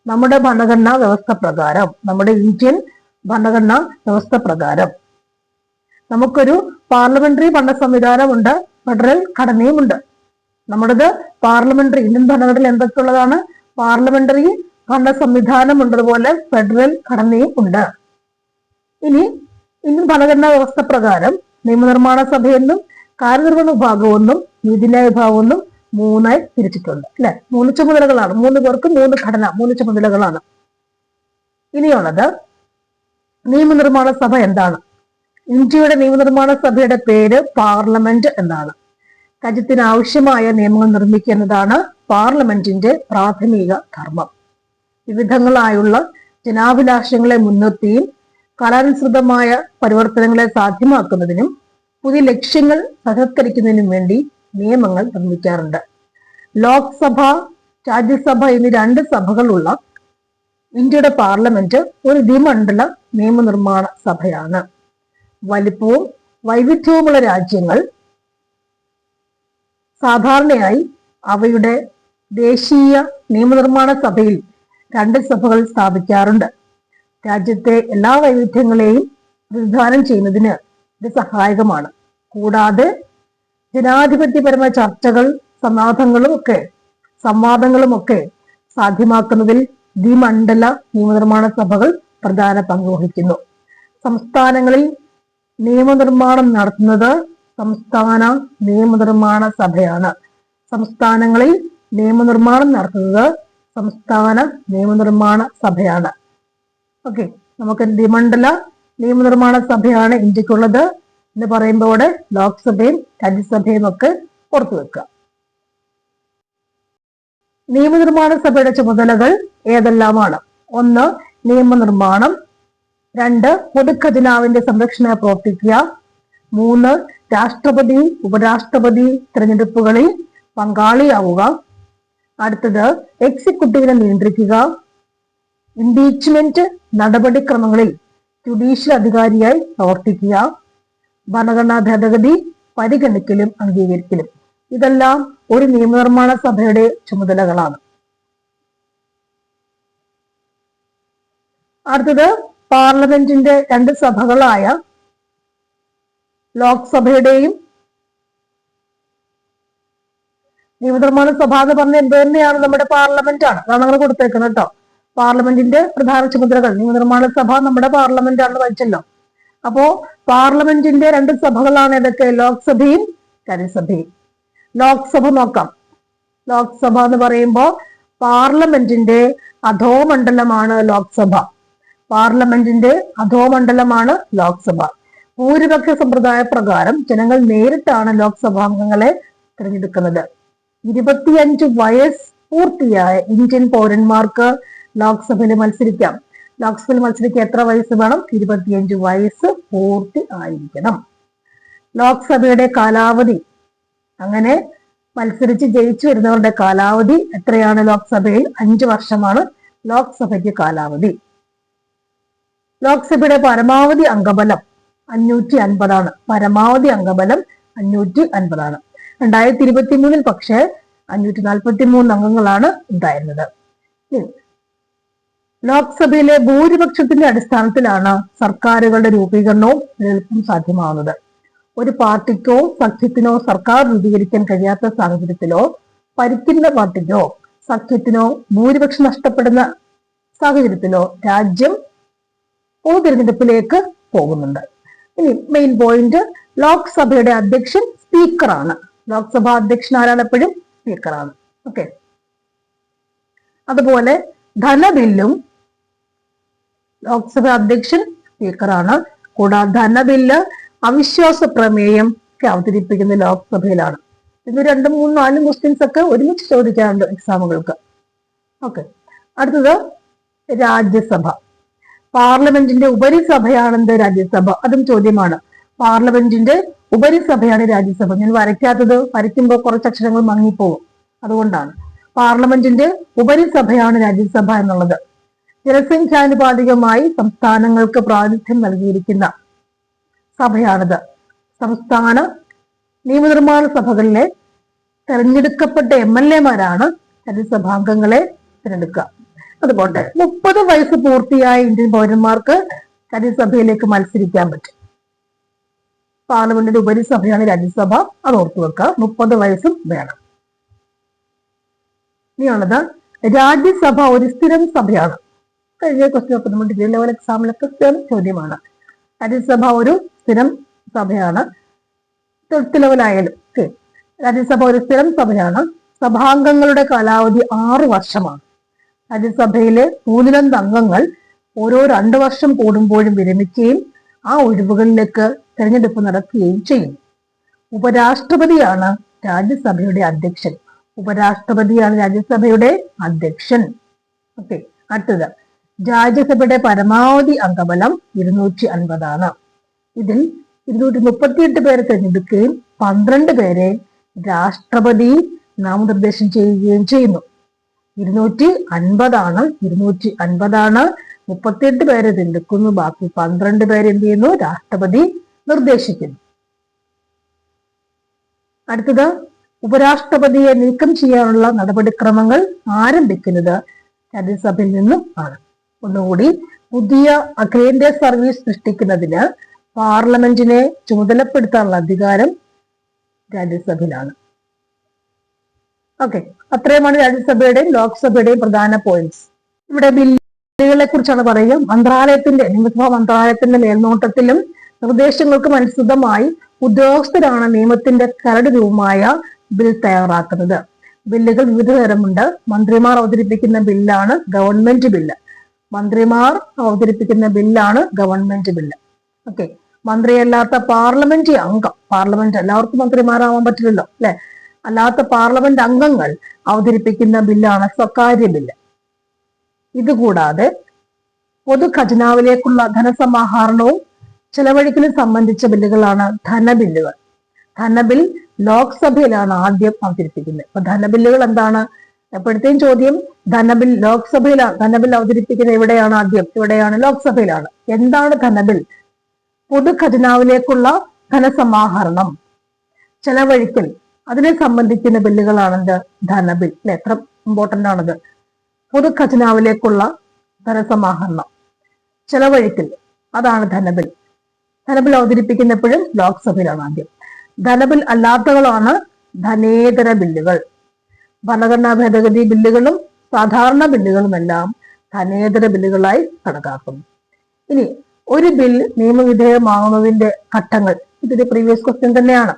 Speaker 1: നമ്മുടെ ഭരണഘടനാ വ്യവസ്ഥ പ്രകാരം, നമ്മുടെ ഇന്ത്യൻ ഭരണഘടനാ വ്യവസ്ഥ പ്രകാരം നമുക്കൊരു പാർലമെന്ററി ഭരണ സംവിധാനമുണ്ട്, ഫെഡറൽ ഘടനയുമുണ്ട്. നമ്മുടേത് പാർലമെന്ററി, ഇന്ത്യൻ ഭരണഘടനയിൽ എന്തൊക്കെയുള്ളതാണ്? പാർലമെന്ററി ഭരണ സംവിധാനം ഉള്ളതുപോലെ ഫെഡറൽ ഘടനയും ഉണ്ട്. ഇനി ഇന്ത്യൻ ഭരണഘടനാ വ്യവസ്ഥ പ്രകാരം നിയമനിർമ്മാണ സഭയെന്നും കാര്യനിർവഹണ വിഭാഗമെന്നും നീതിന്യായ വിഭാഗമെന്നും 3 തിരിച്ചിട്ടുണ്ട്, അല്ലെ? 3 ചുമതലകളാണ്. 3 പേർക്ക് 3 ഘടന, 3 ചുമതലകളാണ്. ഇനിയുള്ളത് നിയമനിർമ്മാണ സഭ എന്താണ്? ഇന്ത്യയുടെ നിയമനിർമ്മാണ സഭയുടെ പേര് പാർലമെന്റ് എന്നാണ്. രാജ്യത്തിന് ആവശ്യമായ നിയമങ്ങൾ നിർമ്മിക്കുന്നതാണ് പാർലമെന്റിന്റെ പ്രാഥമിക ധർമ്മം. വിവിധങ്ങളായുള്ള ജനാഭിലാഷങ്ങളെ മുൻനിർത്തിയും കാലാനുസൃതമായ പരിവർത്തനങ്ങളെ സാധ്യമാക്കുന്നതിനും പുതിയ ലക്ഷ്യങ്ങൾ സാക്ഷാത്കരിക്കുന്നതിനും വേണ്ടി നിയമങ്ങൾ നിർമ്മിക്കാറുണ്ട്. ലോക്സഭ, രാജ്യസഭ എന്നീ രണ്ട് സഭകളുള്ള ഇന്ത്യയുടെ പാർലമെന്റ് ഒരു ദ്വിമണ്ഡല നിയമനിർമ്മാണ സഭയാണ്. വലിപ്പവും വൈവിധ്യവുമുള്ള രാജ്യങ്ങൾ സാധാരണയായി അവയുടെ ദേശീയ നിയമനിർമ്മാണ സഭയിൽ രണ്ട് സഭകൾ സ്ഥാപിക്കാറുണ്ട്. രാജ്യത്തെ എല്ലാ വൈവിധ്യങ്ങളെയും പ്രതിനിധാനം ചെയ്യുന്നതിന് ഇത് സഹായകമാണ്. കൂടാതെ ജനാധിപത്യപരമായ ചർച്ചകൾ, സംവാദങ്ങളും ഒക്കെ സാധ്യമാക്കുന്നതിൽ ദ്വിമണ്ഡല നിയമനിർമ്മാണ സഭകൾ പ്രധാന പങ്ക് വഹിക്കുന്നു. സംസ്ഥാനങ്ങളിൽ നിയമനിർമ്മാണം നടത്തുന്നത് സംസ്ഥാന നിയമനിർമ്മാണ സഭയാണ്. സംസ്ഥാനങ്ങളിൽ നിയമനിർമ്മാണം നടത്തുന്നത് സംസ്ഥാന നിയമനിർമ്മാണ സഭയാണ്. ഓക്കെ, നമുക്ക് ദ്വിമണ്ഡല നിയമനിർമ്മാണ സഭയാണ് ഇന്ത്യക്കുള്ളത് എന്ന് പറയുമ്പോൾ ലോക്സഭയും രാജ്യസഭയും ഒക്കെ പുറത്തു വെക്കുക. നിയമനിർമ്മാണ സഭയുടെ ചുമതലകൾ ഏതെല്ലാമാണ്? 1. നിയമനിർമ്മാണം. 2. പൊതുഖജനാവിന്റെ സംരക്ഷണ പ്രവർത്തിക്കുക. 3. രാഷ്ട്രപതി, ഉപരാഷ്ട്രപതി തിരഞ്ഞെടുപ്പുകളിൽ പങ്കാളിയാവുക. അടുത്തത് എക്സിക്യൂട്ടീവിനെ നിയന്ത്രിക്കുക. ഇംപീച്ച്മെന്റ് നടപടിക്രമങ്ങളിൽ ജുഡീഷ്യൽ അധികാരിയായി പ്രവർത്തിക്കുക. ഭരണഘടനാ ഭേദഗതി പരിഗണിക്കലും അംഗീകരിക്കലും. ഇതെല്ലാം ഒരു നിയമനിർമ്മാണ സഭയുടെ ചുമതലകളാണ്. അടുത്തത് പാർലമെന്റിന്റെ രണ്ട് സഭകളായ ലോക്സഭയുടെയും നിയമനിർമ്മാണ സഭ എന്ന് പറഞ്ഞ എന്ത് തന്നെയാണ്? നമ്മുടെ പാർലമെന്റ് ആണ്. അതാണ് നമ്മൾ കൊടുത്തേക്കുന്നത് കേട്ടോ. പാർലമെന്റിന്റെ പ്രധാന ചുമതലകൾ. നിയമനിർമ്മാണ സഭ നമ്മുടെ പാർലമെന്റ് ആണെന്ന് പഠിച്ചല്ലോ. അപ്പോ പാർലമെന്റിന്റെ രണ്ട് സഭകളാണ് ഏതൊക്കെ? ലോക്സഭയും രാജ്യസഭയും. ലോക്സഭ നോക്കാം. ലോക്സഭ എന്ന് പറയുമ്പോൾ പാർലമെന്റിന്റെ അധോമണ്ഡലമാണ് ലോക്സഭ. പാർലമെന്റിന്റെ അധോമണ്ഡലമാണ് ലോക്സഭ. ഭൂരിപക്ഷ സമ്പ്രദായ പ്രകാരം ജനങ്ങൾ നേരിട്ടാണ് ലോക്സഭാംഗങ്ങളെ തിരഞ്ഞെടുക്കുന്നത്. 25 വയസ്സ് പൂർത്തിയായ ഇന്ത്യൻ പൗരന്മാർക്ക് ലോക്സഭയിൽ മത്സരിക്കാം. ലോക്സഭയിൽ മത്സരിക്കാൻ എത്ര വയസ്സ് വേണം? 25 വയസ്സ് പൂർത്തി ആയിരിക്കണം. ലോക്സഭയുടെ കാലാവധി, അങ്ങനെ മത്സരിച്ച് ജയിച്ചു വരുന്നവരുടെ കാലാവധി എത്രയാണ്? ലോക്സഭയിൽ 5 വർഷമാണ് ലോക്സഭയ്ക്ക് കാലാവധി. ലോക്സഭയുടെ പരമാവധി അംഗബലം 550 ആണ്. പരമാവധി അംഗബലം 550 ആണ്. 2023 പക്ഷേ 543 അംഗങ്ങളാണ് ഉണ്ടായിരുന്നത്. ലോക്സഭയിലെ ഭൂരിപക്ഷത്തിന്റെ അടിസ്ഥാനത്തിലാണ് സർക്കാരുകളുടെ രൂപീകരണവും നിലനിൽപ്പും സാധ്യമാവുന്നത്. ഒരു പാർട്ടിക്കോ സഖ്യത്തിനോ സർക്കാർ രൂപീകരിക്കാൻ കഴിയാത്ത സാഹചര്യത്തിലോ ഭരിക്കുന്ന പാർട്ടിക്കോ സഖ്യത്തിനോ ഭൂരിപക്ഷം നഷ്ടപ്പെടുന്ന സാഹചര്യത്തിലോ രാജ്യം പൊതു തിരഞ്ഞെടുപ്പിലേക്ക് പോകുന്നുണ്ട്. ഇനി മെയിൻ പോയിന്റ്, ലോക്സഭയുടെ അധ്യക്ഷൻ സ്പീക്കറാണ്. ലോക്സഭാ അധ്യക്ഷൻ ആരാണ്? എപ്പോഴും സ്പീക്കറാണ്. ഓക്കെ. അതുപോലെ ധനബില്ലും ലോക്സഭ അധ്യക്ഷൻ സ്പീക്കറാണ്. കൂടാതെ ധനബില്ല്, അവിശ്വാസ പ്രമേയം ഒക്കെ അവതരിപ്പിക്കുന്ന ലോക്സഭയിലാണ്. ഇത് 2, 3, 4 ക്വസ്റ്റ്യൻസ് ഒക്കെ ഒരുമിച്ച് ചോദിക്കാറുണ്ട് എക്സാമുകൾക്ക്. ഓക്കെ. അടുത്തത് രാജ്യസഭ. പാർലമെന്റിന്റെ ഉപരിസഭയാണെന്ത്? രാജ്യസഭ. അതും ചോദ്യമാണ്. പാർലമെന്റിന്റെ ഉപരിസഭയാണ് രാജ്യസഭ. ഞാൻ വരയ്ക്കുമ്പോൾ കുറച്ച് അക്ഷരങ്ങൾ മങ്ങിപ്പോകും, അതുകൊണ്ടാണ്. പാർലമെന്റിന്റെ ഉപരിസഭയാണ് രാജ്യസഭ എന്നുള്ളത്. ജനസംഖ്യാനുപാതികമായി സംസ്ഥാനങ്ങൾക്ക് പ്രാതിനിധ്യം നൽകിയിരിക്കുന്ന സഭയാണിത്. സംസ്ഥാന നിയമനിർമ്മാണ സഭകളിലെ തെരഞ്ഞെടുക്കപ്പെട്ട MLA-മാരാണ് രാജ്യസഭാംഗങ്ങളെ തിരഞ്ഞെടുക്കുക. അതുകൊണ്ട് 30 വയസ്സ് പൂർത്തിയായ ഇന്ത്യൻ പൗരന്മാർക്ക് രാജ്യസഭയിലേക്ക് മത്സരിക്കാൻ പറ്റും. പാർലമെന്റിന്റെ ഉപരിസഭയാണ് രാജ്യസഭ, അത് ഓർത്തു വെക്കുക. 30 വയസ്സും വേണം. ഇനിയുള്ളത് രാജ്യസഭ ഒരു സ്ഥിരം സഭയാണ്. കഴിഞ്ഞ ക്വസ്റ്റ്യൻ ഒക്കെ നമ്മൾ ഡിഗ്രി ലെവൽ എക്സാമിലൊക്കെ സ്ഥിരം ചോദ്യമാണ്. രാജ്യസഭ ഒരു സ്ഥിരം സഭയാണ്. 12th ലെവലായാലും okay. രാജ്യസഭ ഒരു സ്ഥിരം സഭയാണ്. സഭാംഗങ്ങളുടെ കാലാവധി 6 വർഷമാണ്. രാജ്യസഭയിലെ 1/4 അംഗങ്ങൾ ഓരോ 2 വർഷം കൂടുമ്പോഴും വിരമിക്കുകയും ആ ഒഴിവുകളിലേക്ക് തെരഞ്ഞെടുപ്പ് നടക്കുകയും ചെയ്യും. ഉപരാഷ്ട്രപതിയാണ് രാജ്യസഭയുടെ അധ്യക്ഷൻ. ഉപരാഷ്ട്രപതിയാണ് രാജ്യസഭയുടെ അധ്യക്ഷൻ. ഓക്കെ, അടുത്തത് രാജ്യസഭയുടെ പരമാവധി അംഗബലം 250 ഇതിൽ 238 പേരെ തിരഞ്ഞെടുക്കുകയും 12 പേരെ രാഷ്ട്രപതി നാമനിർദ്ദേശം ചെയ്യുകയും ചെയ്യുന്നു. 250 38 പേരെ തിരഞ്ഞെടുക്കുന്നു, ബാക്കി 12 പേരെ എന്ത് ചെയ്യുന്നു? രാഷ്ട്രപതി നിർദ്ദേശിക്കുന്നു. അടുത്തത് ഉപരാഷ്ട്രപതിയെ നീക്കം ചെയ്യാനുള്ള നടപടിക്രമങ്ങൾ ആരംഭിക്കുന്നത് രാജ്യസഭയിൽ നിന്നും ആണ്. ഒന്നുകൂടി, പുതിയ അഖിലേന്ത്യാ സർവീസ് സൃഷ്ടിക്കുന്നതിന് പാർലമെന്റിനെ ചുമതലപ്പെടുത്താനുള്ള അധികാരം രാജ്യസഭയിലാണ്. ഓക്കെ, അത്രയുമാണ് രാജ്യസഭയുടെയും ലോക്സഭയുടെയും പ്രധാന പോയിന്റ്സ്. ഇവിടെ ബില്ലുകളെ കുറിച്ചാണ് പറയുക. നിയമസഭാ മന്ത്രാലയത്തിന്റെ മേൽനോട്ടത്തിലും നിർദ്ദേശങ്ങൾക്കും അനുസൃതമായി ഉദ്യോഗസ്ഥരാണ് നിയമത്തിന്റെ കരട് രൂപമായ ബിൽ തയ്യാറാക്കുന്നത്. ബില്ലുകൾ വിവിധ തരമുണ്ട്. മന്ത്രിമാർ അവതരിപ്പിക്കുന്ന ബില്ലാണ് ഗവൺമെന്റ് ബില്ല്. ഓക്കെ, മന്ത്രിയല്ലാത്ത പാർലമെന്റ് അംഗം, പാർലമെന്റ് എല്ലാവർക്കും മന്ത്രിമാരാവാൻ പറ്റില്ലല്ലോ അല്ലെ, അല്ലാത്ത പാർലമെന്റ് അംഗങ്ങൾ അവതരിപ്പിക്കുന്ന ബില്ലാണ് സ്വകാര്യ ബില്ല്. ഇതുകൂടാതെ പൊതു ഖജനാവിലേക്കുള്ള ധനസമാഹരണവും ചെലവഴിക്കലും സംബന്ധിച്ച ബില്ലുകളാണ് ധനബില്ലുകൾ. ധനബിൽ ലോക്സഭയിലാണ് ആദ്യം അവതരിപ്പിക്കുന്നത്. അപ്പൊ ധനബില്ലുകൾ എന്താണ്? എപ്പോഴത്തെയും ചോദ്യം, ധനബിൽ അവതരിപ്പിക്കുന്നത് എവിടെയാണ്? ആദ്യം ഇവിടെയാണ്, ലോക്സഭയിലാണ്. എന്താണ് ധനബിൽ? പൊതു ഖജനാവിലേക്കുള്ള ധനസമാഹരണം, ചെലവഴിക്കൽ, അതിനെ സംബന്ധിക്കുന്ന ബില്ലുകളാണ് എന്ത്? ധനബിൽ. അല്ലെ, എത്ര ഇമ്പോർട്ടന്റ് ആണത്. പൊതു ഖജനാവിലേക്കുള്ള ധനസമാഹരണം, ചെലവഴിക്കൽ, അതാണ് ധനബിൽ. ധനബിൽ അവതരിപ്പിക്കുന്നപ്പോഴും ലോക്സഭയിലാണ് ആദ്യം. ധനബിൽ അല്ലാത്തകളാണ് ധനേതര ബില്ലുകൾ. ഭരണഘടനാ ഭേദഗതി ബില്ലുകളും സാധാരണ ബില്ലുകളുമെല്ലാം ധനേതര ബില്ലുകളായി കണക്കാക്കുന്നു. ഇനി ഒരു ബിൽ നിയമവിധേയമാകുന്നതിന്റെ ഘട്ടങ്ങൾ, ഇതൊരു പ്രീവിയസ് ക്വസ്റ്റ്യൻ തന്നെയാണ്.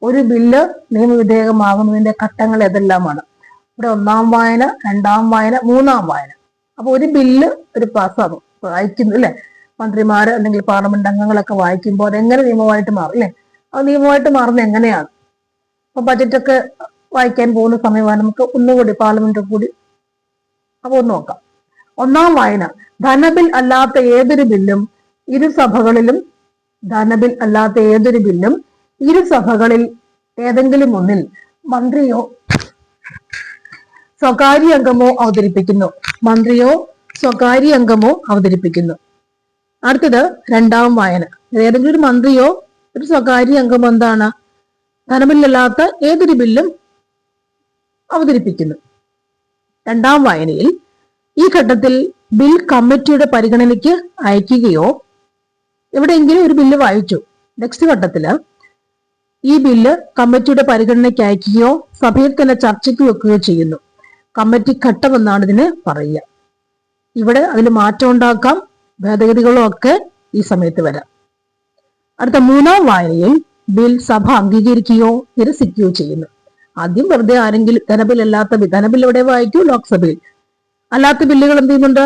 Speaker 1: ഒരു ബില്ല് നിയമവിധേയമാകുന്നതിന്റെ ഘട്ടങ്ങൾ ഏതെല്ലാമാണ്? ഇവിടെ 1ാം വായന, 2ാം വായന, 3ാം വായന. അപ്പൊ ഒരു ബില്ല് പാസ്സാകും, വായിക്കുന്നു അല്ലെ, മന്ത്രിമാര് അല്ലെങ്കിൽ പാർലമെന്റ് അംഗങ്ങളൊക്കെ വായിക്കുമ്പോൾ അതെങ്ങനെ നിയമമായിട്ട് മാറും അല്ലെ? അത് നിയമമായിട്ട് മാറുന്നത് എങ്ങനെയാണ്? അപ്പൊ ബജറ്റൊക്കെ വായിക്കാൻ പോകുന്ന സമയമാണ് നമുക്ക് ഒന്നുകൂടി പാർലമെന്റ് കൂടി അപ്പൊ ഒന്ന് നോക്കാം. 1ാം വായന, ധനബിൽ അല്ലാത്ത ഏതൊരു ബില്ലും ഇരു സഭകളിൽ ഏതെങ്കിലും ഒന്നിൽ മന്ത്രിയോ സ്വകാര്യ അംഗമോ അവതരിപ്പിക്കുന്നു. അടുത്തത് 2ാം വായന, ഏതെങ്കിലും ഒരു മന്ത്രിയോ ഒരു സ്വകാര്യ അംഗമോ എന്താണ്? ധനബില്ലല്ലാത്ത ഏതൊരു ബില്ലും അവതരിപ്പിക്കുന്നു. 2ാം വായനയിൽ ഈ ഘട്ടത്തിൽ ബിൽ കമ്മിറ്റിയുടെ പരിഗണനയ്ക്ക് അയക്കുകയോ, എവിടെയെങ്കിലും ഒരു ബില്ല് വായിച്ചു, നെക്സ്റ്റ് ഘട്ടത്തില് ഈ ബില്ല് കമ്മിറ്റിയുടെ പരിഗണനയ്ക്ക് അയക്കുകയോ സഭയിൽ തന്നെ ചർച്ചയ്ക്ക് വെക്കുകയോ ചെയ്യുന്നു. കമ്മിറ്റി ഘട്ടം എന്നാണ് ഇതിന് പറയുക. ഇവിടെ അതിൽ മാറ്റം ഉണ്ടാക്കാം, ഭേദഗതികളോ ഒക്കെ ഈ സമയത്ത് വരാം. അടുത്ത 3ാം വായനയിൽ ബിൽ സഭ അംഗീകരിക്കുകയോ നിരസിക്കുകയോ ചെയ്യുന്നു. ആദ്യം വെറുതെ ആരെങ്കിലും ധനബിൽ എവിടെ വായിക്കൂ? ലോക്സഭയിൽ. അല്ലാത്ത ബില്ലുകൾ എന്ത് ചെയ്യുന്നുണ്ട്?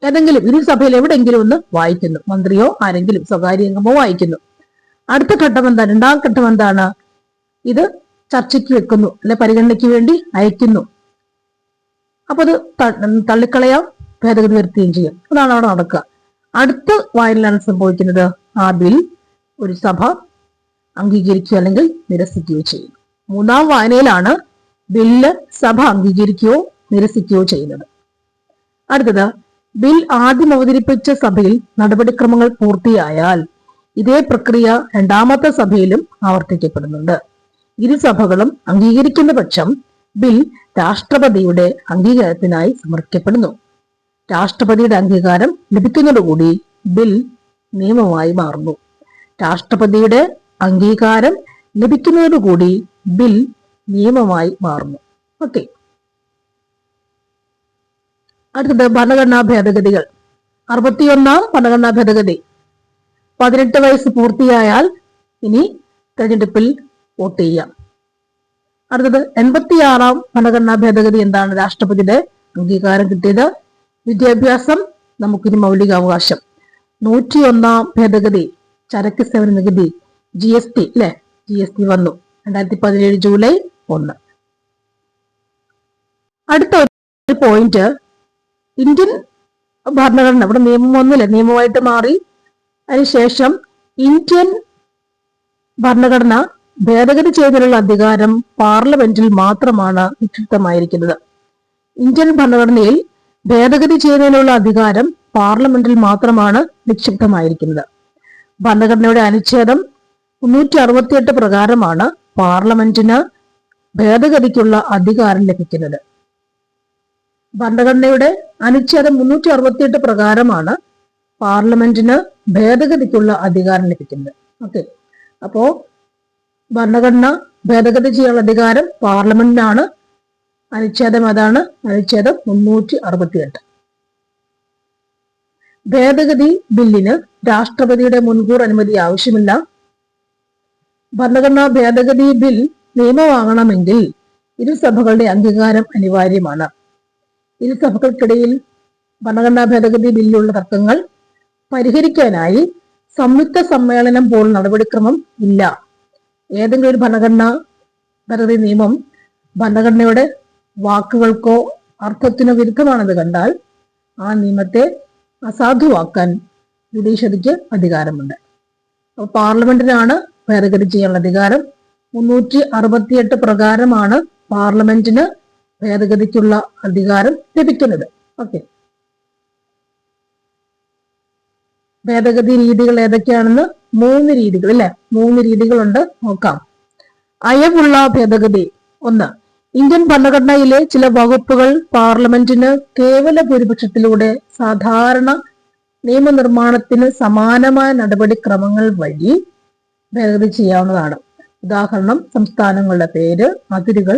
Speaker 1: ഏതെങ്കിലും ഇരു സഭയിൽ എവിടെയെങ്കിലും ഒന്ന് വായിക്കുന്നു, മന്ത്രിയോ ആരെങ്കിലും സ്വകാര്യ അംഗമോ വായിക്കുന്നു. അടുത്ത ഘട്ടം എന്താണ്? 2ാം ഘട്ടം എന്താണ്? ഇത് ചർച്ചയ്ക്ക് വെക്കുന്നു, അല്ലെ പരിഗണനയ്ക്ക് വേണ്ടി അയക്കുന്നു. അപ്പൊ അത് തള്ളിക്കളയാം, ഭേദഗതി വരുത്തുകയും ചെയ്യും. അതാണ് അവിടെ നടക്കുക. അടുത്ത വായനയിലാണ് സംഭവിക്കുന്നത്, ആ ബിൽ ഒരു സഭ അംഗീകരിക്കുകയോ അല്ലെങ്കിൽ നിരസിക്കുകയോ ചെയ്യും. 3ാം വായനയിലാണ് ബില്ല് സഭ അംഗീകരിക്കുകയോ നിരസിക്കുകയോ ചെയ്യുന്നത്. അടുത്തത്, ബിൽ ആദ്യം അവതരിപ്പിച്ച സഭയിൽ നടപടിക്രമങ്ങൾ പൂർത്തിയായാൽ ഇതേ പ്രക്രിയ 2ാമത്തെ സഭയിലും ആവർത്തിക്കപ്പെടുന്നുണ്ട്. ഇരു സഭകളും അംഗീകരിക്കുന്ന പക്ഷം ബിൽ രാഷ്ട്രപതിയുടെ അംഗീകാരത്തിനായി സമർപ്പിക്കപ്പെടുന്നു. രാഷ്ട്രപതിയുടെ അംഗീകാരം ലഭിക്കുന്നതോടുകൂടി ബിൽ നിയമമായി മാറുന്നു. രാഷ്ട്രപതിയുടെ അംഗീകാരം ലഭിക്കുന്നതോടുകൂടി ബിൽ നിയമമായി മാറുന്നു. ഓക്കെ, അടുത്തത് ഭരണഘടനാ ഭേദഗതികൾ. 61ാം ഭരണഘടനാ ഭേദഗതി. 18 വയസ്സ് പൂർത്തിയായാൽ ഇനി തെരഞ്ഞെടുപ്പിൽ വോട്ട് ചെയ്യാം. അടുത്തത് 86ാം ഭരണഘടനാ ഭേദഗതി. എന്താണ്? രാഷ്ട്രപതിയുടെ അംഗീകാരം കിട്ടിയത്. വിദ്യാഭ്യാസം നമുക്കിനി മൗലികാവകാശം. 101ാം ഭേദഗതി, ചരക്ക് സേവന നികുതി, GST അല്ലെ, GST വന്നു 2017 ജൂലൈ 1. അടുത്ത ഒരു പോയിന്റ്, ഇന്ത്യൻ ഭരണഘടന ഇവിടെ നിയമം ഒന്നുമില്ല, നിയമമായിട്ട് മാറി. അതിനുശേഷം ഇന്ത്യൻ ഭരണഘടന ഭേദഗതി ചെയ്യുന്നതിനുള്ള അധികാരം പാർലമെന്റിൽ മാത്രമാണ് നിക്ഷിപ്തമായിരിക്കുന്നത്. ഇന്ത്യൻ ഭരണഘടനയിൽ ഭേദഗതി ചെയ്യുന്നതിനുള്ള അധികാരം പാർലമെന്റിൽ മാത്രമാണ് നിക്ഷിപ്തമായിരിക്കുന്നത്. ഭരണഘടനയുടെ അനുച്ഛേദം 368 പ്രകാരമാണ് പാർലമെന്റിന് ഭേദഗതിക്കുള്ള അധികാരം ലഭിക്കുന്നത്. ഭരണഘടനയുടെ അനുച്ഛേദം 368 പ്രകാരമാണ് പാർലമെന്റിന് ഭേദഗതിക്കുള്ള അധികാരം ലഭിക്കുന്നത്. ഓക്കെ, അപ്പോ ഭരണഘടന ഭേദഗതി ചെയ്യാനുള്ള അധികാരം പാർലമെന്റിനാണ്. അനുച്ഛേദം അതാണ്, അനുച്ഛേദം 368. ഭേദഗതി ബില്ലിന് രാഷ്ട്രപതിയുടെ മുൻകൂർ അനുമതി ആവശ്യമില്ല. ഭരണഘടനാ ഭേദഗതി ബിൽ നിയമമാകണമെങ്കിൽ ഇരുസഭകളുടെ അംഗീകാരം അനിവാര്യമാണ്. ഇരുസഭകൾക്കിടയിൽ ഭരണഘടനാ ഭേദഗതി ബില്ലുള്ള തർക്കങ്ങൾ പരിഹരിക്കാനായി സംയുക്ത സമ്മേളനം പോലുള്ള നടപടിക്രമം ഇല്ല. ഏതെങ്കിലും ഒരു ഭരണഘടനാ ഭേദഗതി നിയമം ഭരണഘടനയുടെ വാക്കുകൾക്കോ അർത്ഥത്തിനോ വിരുദ്ധമാണെന്ന് കണ്ടാൽ ആ നിയമത്തെ അസാധുവാക്കാൻ ജുഡീഷ്യറിക്ക് അധികാരമുണ്ട്. അപ്പോൾ പാർലമെന്റിനാണ് ഭേദഗതി ചെയ്യാനുള്ള അധികാരം. 368 പ്രകാരമാണ് പാർലമെന്റിന് ഭേദഗതിക്കുള്ള അധികാരം ലഭിക്കുന്നത്. ഓക്കെ, ഭേദഗതി രീതികൾ ഏതൊക്കെയാണെന്ന് 3 രീതികൾ അല്ലെ, 3 രീതികളുണ്ട്, നോക്കാം. അയവുള്ള ഭേദഗതി. 1. ഇന്ത്യൻ ഭരണഘടനയിലെ ചില വകുപ്പുകൾ പാർലമെന്റിന് കേവല ഭൂരിപക്ഷത്തിലൂടെ സാധാരണ നിയമനിർമ്മാണത്തിന് സമാനമായ നടപടിക്രമങ്ങൾ വഴി ഭേദഗതി ചെയ്യാവുന്നതാണ്. ഉദാഹരണം, സംസ്ഥാനങ്ങളുടെ പേര്, അതിരുകൾ,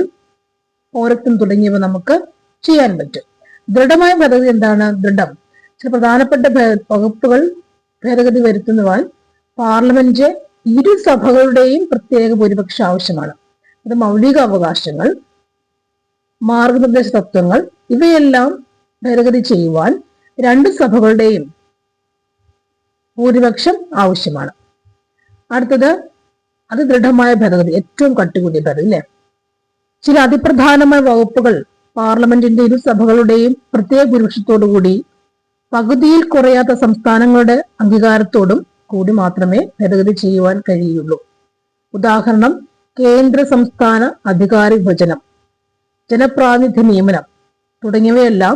Speaker 1: പൗരത്വം തുടങ്ങിയവ നമുക്ക് ചെയ്യാൻ പറ്റും. ദൃഢമായ ഭേദഗതി എന്താണ്? ദൃഢം. ചില പ്രധാനപ്പെട്ട വകുപ്പുകൾ ഭേദഗതി വരുത്തുവാൻ പാർലമെന്റ് ഇരുസഭകളുടെയും പ്രത്യേക ഭൂരിപക്ഷം ആവശ്യമാണ്. അത് മൗലിക അവകാശങ്ങൾ, മാർഗനിർദ്ദേശ തത്വങ്ങൾ, ഇവയെല്ലാം ഭേദഗതി ചെയ്യുവാൻ 2 സഭകളുടെയും ഭൂരിപക്ഷം ആവശ്യമാണ്. അടുത്തത് അതിദൃഢമായ ഭേദഗതി, ഏറ്റവും കട്ടികൂടിയ ഭേദഗതി അല്ലെ. ചില അതിപ്രധാനമായ വകുപ്പുകൾ പാർലമെന്റിന്റെ ഇരുസഭകളുടെയും പ്രത്യേക ഭൂരിപക്ഷത്തോടുകൂടി പകുതിയിൽ കുറയാത്ത സംസ്ഥാനങ്ങളുടെ അംഗീകാരത്തോടും കൂടി മാത്രമേ ഭേദഗതി ചെയ്യുവാൻ കഴിയുള്ളൂ. ഉദാഹരണം, കേന്ദ്ര സംസ്ഥാന അധികാര വിഭജനം, ജനപ്രാതിനിധ്യ നിയമനം തുടങ്ങിയവയെല്ലാം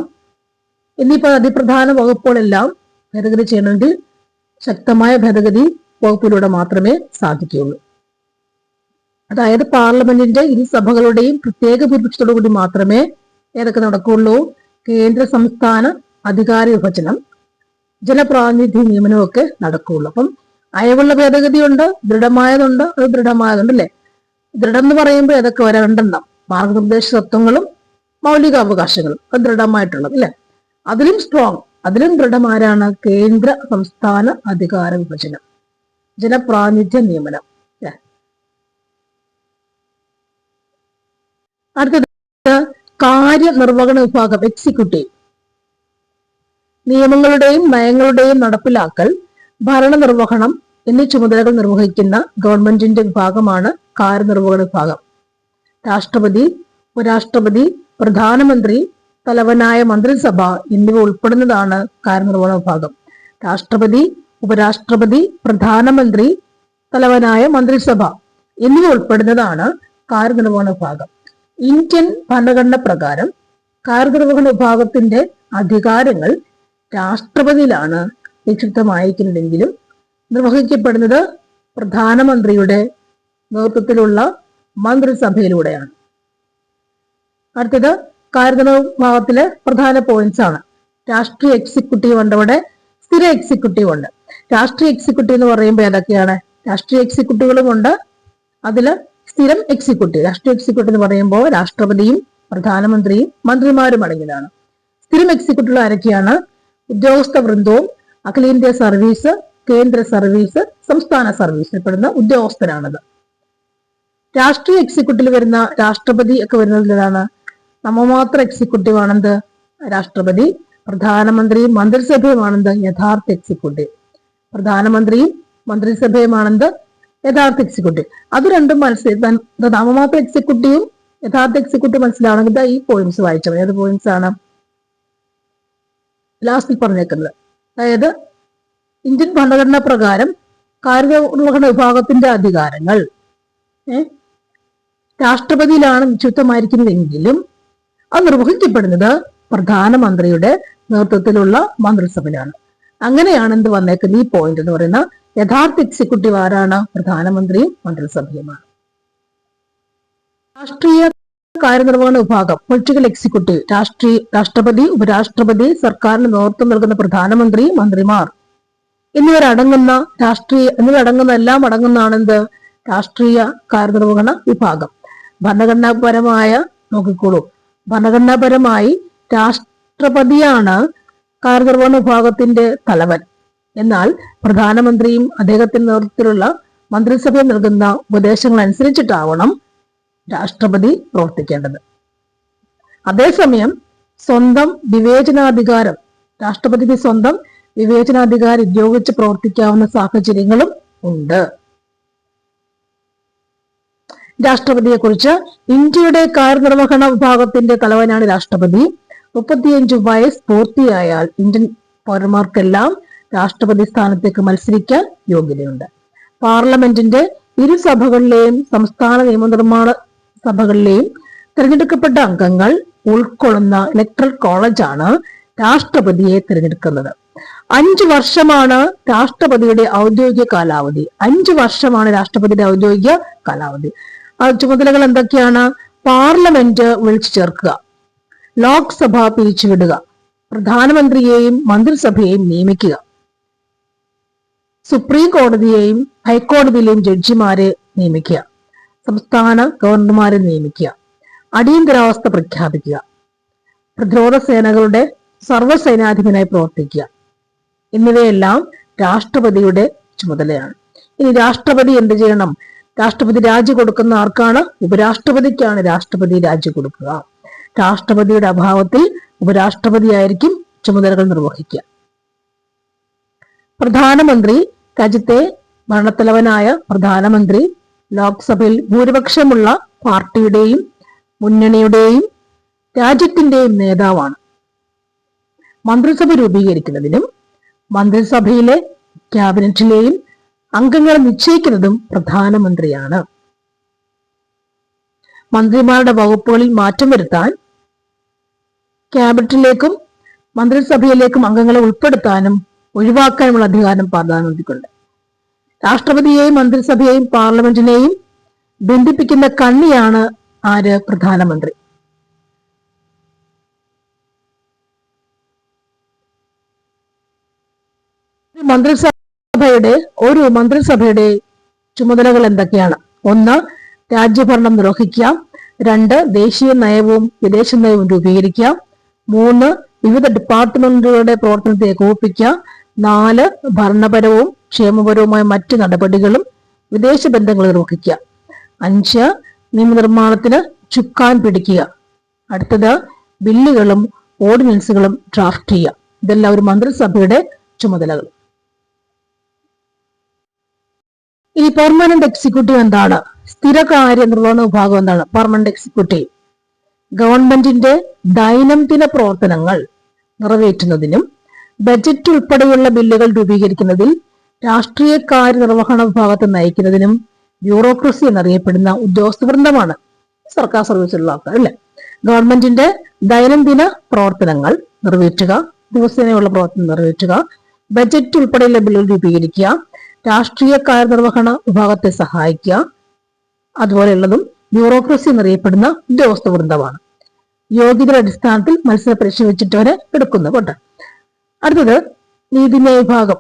Speaker 1: എന്നിപ്പോ അതിപ്രധാന വകുപ്പുകളെല്ലാം ഭേദഗതി ചെയ്യണമെങ്കിൽ ശക്തമായ ഭേദഗതി വകുപ്പിലൂടെ മാത്രമേ സാധിക്കുകയുള്ളൂ. അതായത് പാർലമെന്റിന്റെ ഇരുസഭകളുടെയും പ്രത്യേക ഭൂരിപക്ഷത്തോടു കൂടി മാത്രമേ ഏതൊക്കെ നടക്കുകയുള്ളൂ? കേന്ദ്ര സംസ്ഥാന അധികാര വിഭജനം, ജനപ്രാതിനിധ്യ നിയമനമൊക്കെ നടക്കുകയുള്ളൂ. അപ്പം അയവുള്ള ഭേദഗതിയുണ്ട്, ദൃഢമായതുണ്ട്, അത് ദൃഢമായതുണ്ട് അല്ലെ. ദൃഢം എന്ന് പറയുമ്പോൾ ഏതൊക്കെ വരാം? 2 മാർഗനിർദ്ദേശ തത്വങ്ങളും മൗലിക അവകാശങ്ങളും, അത് ദൃഢമായിട്ടുള്ളത് അല്ലെ. അതിലും സ്ട്രോങ്, അതിലും ദൃഢമാരാണ് കേന്ദ്ര സംസ്ഥാന അധികാര വിഭജനം, ജനപ്രാതിനിധ്യ നിയമനം. അടുത്തത് കാര്യനിർവഹണ വിഭാഗം, എക്സിക്യൂട്ടീവ്. നിയമങ്ങളുടെയും നയങ്ങളുടെയും നടപ്പിലാക്കൽ, ഭരണനിർവഹണം എന്നീ ചുമതലകൾ നിർവഹിക്കുന്ന ഗവൺമെന്റിന്റെ വിഭാഗമാണ് കാര്യനിർവഹണ വിഭാഗം. രാഷ്ട്രപതി, ഉപരാഷ്ട്രപതി, പ്രധാനമന്ത്രി, തലവനായ മന്ത്രിസഭ എന്നിവ ഉൾപ്പെടുന്നതാണ് കാര്യനിർവഹണ വിഭാഗം. രാഷ്ട്രപതി, ഉപരാഷ്ട്രപതി, പ്രധാനമന്ത്രി, തലവനായ മന്ത്രിസഭ എന്നിവ ഉൾപ്പെടുന്നതാണ് കാര്യനിർവഹണ വിഭാഗം. ഇന്ത്യൻ ഭരണഘടന പ്രകാരം കാര്യനിർവഹണ വിഭാഗത്തിന്റെ അധികാരങ്ങൾ രാഷ്ട്രപതിയിലാണ് നിക്ഷിപ്തമായിരിക്കുന്നതെങ്കിലും നിർവഹിക്കപ്പെടുന്നത് പ്രധാനമന്ത്രിയുടെ നേതൃത്വത്തിലുള്ള മന്ത്രിസഭയിലൂടെയാണ്. അടുത്തത് കാര്യനിർവഹണ വിഭാഗത്തിലെ പ്രധാന പോയിന്റ്സ് ആണ്. രാഷ്ട്രീയ എക്സിക്യൂട്ടീവ് ഉണ്ട്, അവിടെ സ്ഥിര എക്സിക്യൂട്ടീവ് ഉണ്ട്. രാഷ്ട്രീയ എക്സിക്യൂട്ടീവ് എന്ന് പറയുമ്പോൾ ഏതൊക്കെയാണ്? രാഷ്ട്രീയ എക്സിക്യൂട്ടീവുകളും ഉണ്ട്, അതില് സ്ഥിരം എക്സിക്യൂട്ടീവ്. രാഷ്ട്രീയ എക്സിക്യൂട്ടീവ് എന്ന് പറയുമ്പോൾ രാഷ്ട്രപതിയും പ്രധാനമന്ത്രിയും മന്ത്രിമാരും അടങ്ങിയതാണ്. സ്ഥിരം എക്സിക്യൂട്ടീവ് ആരൊക്കെയാണ്? ഉദ്യോഗസ്ഥ വൃന്ദവും അഖിലേന്ത്യാ സർവീസ്, കേന്ദ്ര സർവീസ്, സംസ്ഥാന സർവീസിൽ പെടുന്ന ഉദ്യോഗസ്ഥരാണത്. രാഷ്ട്രീയ എക്സിക്യൂട്ടീവിൽ വരുന്ന രാഷ്ട്രപതി ഒക്കെ വരുന്നതിലാണ് നാമമാത്ര എക്സിക്യൂട്ടീവ് ആണെന്ത്? രാഷ്ട്രപതി. പ്രധാനമന്ത്രിയും മന്ത്രിസഭയുമാണെന്ത്? യഥാർത്ഥ എക്സിക്യൂട്ടീവ്. പ്രധാനമന്ത്രിയും മന്ത്രിസഭയുമാണെന്ത്? യഥാർത്ഥ എക്സിക്യൂട്ടീവ്. അത് രണ്ടും നാമമാത്ര എക്സിക്യൂട്ടീവും യഥാർത്ഥ എക്സിക്യൂട്ടീവ് മനസ്സിലാവണമെങ്കിൽ ഈ പോയിന്റ്സ് വായിച്ചാൽ ഏത് പോയിന്റ്സ് ആണ് ലാസ്റ്റിൽ പറഞ്ഞേക്കുന്നത്. അതായത് ഇന്ത്യൻ ഭരണഘടനാ പ്രകാരം കാര്യനിർവഹണ വിഭാഗത്തിന്റെ അധികാരങ്ങൾ രാഷ്ട്രപതിയിലാണ് നിക്ഷിപ്തമായിരിക്കുന്നതെങ്കിലും അത് നിർവഹിക്കപ്പെടുന്നത് പ്രധാനമന്ത്രിയുടെ നേതൃത്വത്തിലുള്ള മന്ത്രിസഭയിലാണ്. അങ്ങനെയാണ് എന്ത് വന്നേക്കുന്നത് ഈ പോയിന്റ് എന്ന് പറയുന്ന യഥാർത്ഥ എക്സിക്യൂട്ടീവ് ആരാണ്? പ്രധാനമന്ത്രിയും മന്ത്രിസഭയുമാണ്. രാഷ്ട്രീയ കാര്യനിർവഹണ വിഭാഗം പൊളിറ്റിക്കൽ എക്സിക്യൂട്ടീവ് രാഷ്ട്രപതി, ഉപരാഷ്ട്രപതി, സർക്കാരിന് നേതൃത്വം നൽകുന്ന പ്രധാനമന്ത്രി, മന്ത്രിമാർ എന്നിവരടങ്ങുന്ന എല്ലാം അടങ്ങുന്നതാണ് എന്ത്? രാഷ്ട്രീയ കാര്യനിർവഹണ വിഭാഗം. ഭരണഘടനാപരമായി രാഷ്ട്രപതിയാണ് കാര്യനിർവഹണ വിഭാഗത്തിന്റെ തലവൻ. എന്നാൽ പ്രധാനമന്ത്രിയും അദ്ദേഹത്തിന്റെ നേതൃത്വത്തിലുള്ള മന്ത്രിസഭയും നൽകുന്ന ഉപദേശങ്ങൾ അനുസരിച്ചിട്ടാവണം രാഷ്ട്രപതി പ്രവർത്തിക്കേണ്ടത്. അതേസമയം രാഷ്ട്രപതിക്ക് സ്വന്തം വിവേചനാധികാരം ഉപയോഗിച്ച് പ്രവർത്തിക്കാവുന്ന സാഹചര്യങ്ങളും ഉണ്ട്. രാഷ്ട്രപതിയെ കുറിച്ച് ഇന്ത്യയുടെ കാര്യനിർവഹണ വിഭാഗത്തിന്റെ തലവനാണ് രാഷ്ട്രപതി. 35 വയസ്സ് പൂർത്തിയായാൽ ഇന്ത്യൻ പൗരന്മാർക്കെല്ലാം രാഷ്ട്രപതി സ്ഥാനത്തേക്ക് മത്സരിക്കാൻ യോഗ്യതയുണ്ട്. പാർലമെന്റിന്റെ ഇരു സഭകളിലെയും സംസ്ഥാന നിയമനിർമ്മാണ സഭകളിലെയും തിരഞ്ഞെടുക്കപ്പെട്ട അംഗങ്ങൾ ഉൾക്കൊള്ളുന്ന ഇലക്ടറൽ കോളേജാണ് രാഷ്ട്രപതിയെ തിരഞ്ഞെടുക്കുന്നത്. 5 വർഷമാണ് രാഷ്ട്രപതിയുടെ ഔദ്യോഗിക കാലാവധി. 5 വർഷമാണ് രാഷ്ട്രപതിയുടെ ഔദ്യോഗിക കാലാവധി. ആ ചുമതലകൾ എന്തൊക്കെയാണ്? പാർലമെന്റ് വിളിച്ചു ചേർക്കുക, ലോക്സഭ പിരിച്ചുവിടുക, പ്രധാനമന്ത്രിയെയും മന്ത്രിസഭയെയും നിയമിക്കുക, സുപ്രീം കോടതിയെയും ഹൈക്കോടതിയിലെയും ജഡ്ജിമാരെ നിയമിക്കുക, സംസ്ഥാന ഗവർണർമാരെ നിയമിക്കുക, അടിയന്തരാവസ്ഥ പ്രഖ്യാപിക്കുക, പ്രതിരോധ സേനകളുടെ സർവ്വസൈനാധിപനായി പ്രവർത്തിക്കുക എന്നിവയെല്ലാം രാഷ്ട്രപതിയുടെ ചുമതലയാണ്. ഇനി രാഷ്ട്രപതി എന്ത് ചെയ്യണം? രാഷ്ട്രപതി രാജി കൊടുക്കുന്ന ആർക്കാണ്? ഉപരാഷ്ട്രപതിക്കാണ് രാഷ്ട്രപതി രാജി കൊടുക്കുക. രാഷ്ട്രപതിയുടെ അഭാവത്തിൽ ഉപരാഷ്ട്രപതിയായിരിക്കും ചുമതലകൾ നിർവഹിക്കുക. പ്രധാനമന്ത്രി, രാജ്യത്തെ ഭരണത്തലവനായ പ്രധാനമന്ത്രി ലോക്സഭയിൽ ഭൂരിപക്ഷമുള്ള പാർട്ടിയുടെയും മുന്നണിയുടെയും രാജ്യത്തിന്റെയും നേതാവാണ്. മന്ത്രിസഭ രൂപീകരിക്കുന്നതിനും മന്ത്രിസഭയിലെ ക്യാബിനറ്റിലെയും അംഗങ്ങളെ നിശ്ചയിക്കുന്നതും പ്രധാനമന്ത്രിയാണ്. മന്ത്രിമാരുടെ വകുപ്പുകളിൽ മാറ്റം വരുത്താൻ ക്യാബിനറ്റിലേക്കും മന്ത്രിസഭയിലേക്കും അംഗങ്ങളെ ഉൾപ്പെടുത്താനും ഒഴിവാക്കാനുമുള്ള അധികാരം പ്രധാനമന്ത്രിക്കുണ്ട്. രാഷ്ട്രപതിയെയും മന്ത്രിസഭയെയും പാർലമെന്റിനെയും ബന്ധിപ്പിക്കുന്ന കണ്ണിയാണ് ആര്? പ്രധാനമന്ത്രി. മന്ത്രിസഭയുടെ ചുമതലകൾ എന്തൊക്കെയാണ്? 1. രാജ്യഭരണം നിർവഹിക്കുക. 2. ദേശീയ നയവും വിദേശ നയവും രൂപീകരിക്കുക. 3. വിവിധ ഡിപ്പാർട്ട്മെന്റുകളുടെ പ്രവർത്തനത്തെ ഏകോപിപ്പിക്കുക. 4. ഭരണപരവും ക്ഷേമപരവുമായ മറ്റ് നടപടികളും വിദേശ ബന്ധങ്ങൾ നിർവഹിക്കുക. 5. നിയമനിർമ്മാണത്തിന് ചുക്കാൻ പിടിക്കുക. അടുത്തത് ബില്ലുകളും ഓർഡിനൻസുകളും ഡ്രാഫ്റ്റ് ചെയ്യുക. ഇതെല്ലാം ഒരു മന്ത്രിസഭയുടെ ചുമതലകൾ. ഇനി പെർമനന്റ് എക്സിക്യൂട്ടീവ് എന്താണ്? സ്ഥിരകാര്യ നിർവഹണ വിഭാഗം എന്താണ്? പെർമനന്റ് എക്സിക്യൂട്ടീവ് ഗവൺമെന്റിന്റെ ദൈനംദിന പ്രവർത്തനങ്ങൾ നിറവേറ്റുന്നതിനും ബജറ്റ് ഉൾപ്പെടെയുള്ള ബില്ലുകൾ രൂപീകരിക്കുന്നതിൽ രാഷ്ട്രീയകാര്യ നിർവഹണ വിഭാഗത്തെ നയിക്കുന്നതിനും ബ്യൂറോക്രസി എന്നറിയപ്പെടുന്ന ഉദ്യോഗസ്ഥ വൃന്ദമാണ്. സർക്കാർ സർവീസിലുള്ള ആൾക്കാർ അല്ലെ. ഗവൺമെന്റിന്റെ ദൈനംദിന പ്രവർത്തനങ്ങൾ നിറവേറ്റുക, ദിവസേനയുള്ള പ്രവർത്തനം നിറവേറ്റുക, ബജറ്റ് ഉൾപ്പെടെയുള്ള ബില്ലുകൾ രൂപീകരിക്കുക, രാഷ്ട്രീയ കാര്യനിർവഹണ വിഭാഗത്തെ സഹായിക്കുക, അതുപോലെയുള്ളതും ബ്യൂറോക്രസി എന്നറിയപ്പെടുന്ന ഉദ്യോഗസ്ഥ വൃന്ദമാണ്. യോഗ്യതയുടെ അടിസ്ഥാനത്തിൽ മത്സര പരീക്ഷ വെച്ചിട്ടവരെ എടുക്കുന്നു കേട്ടോ. അടുത്തത് നീതിന്യായ വിഭാഗം.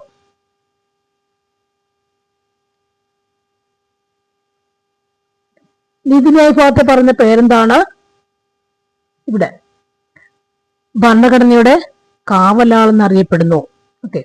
Speaker 1: നീതിന്യായ വിഭാഗത്തെ പറഞ്ഞ പേരെന്താണ്? ഇവിടെ ഭരണഘടനയുടെ കാവലാൾ എന്നറിയപ്പെടുന്നു. ഓക്കെ,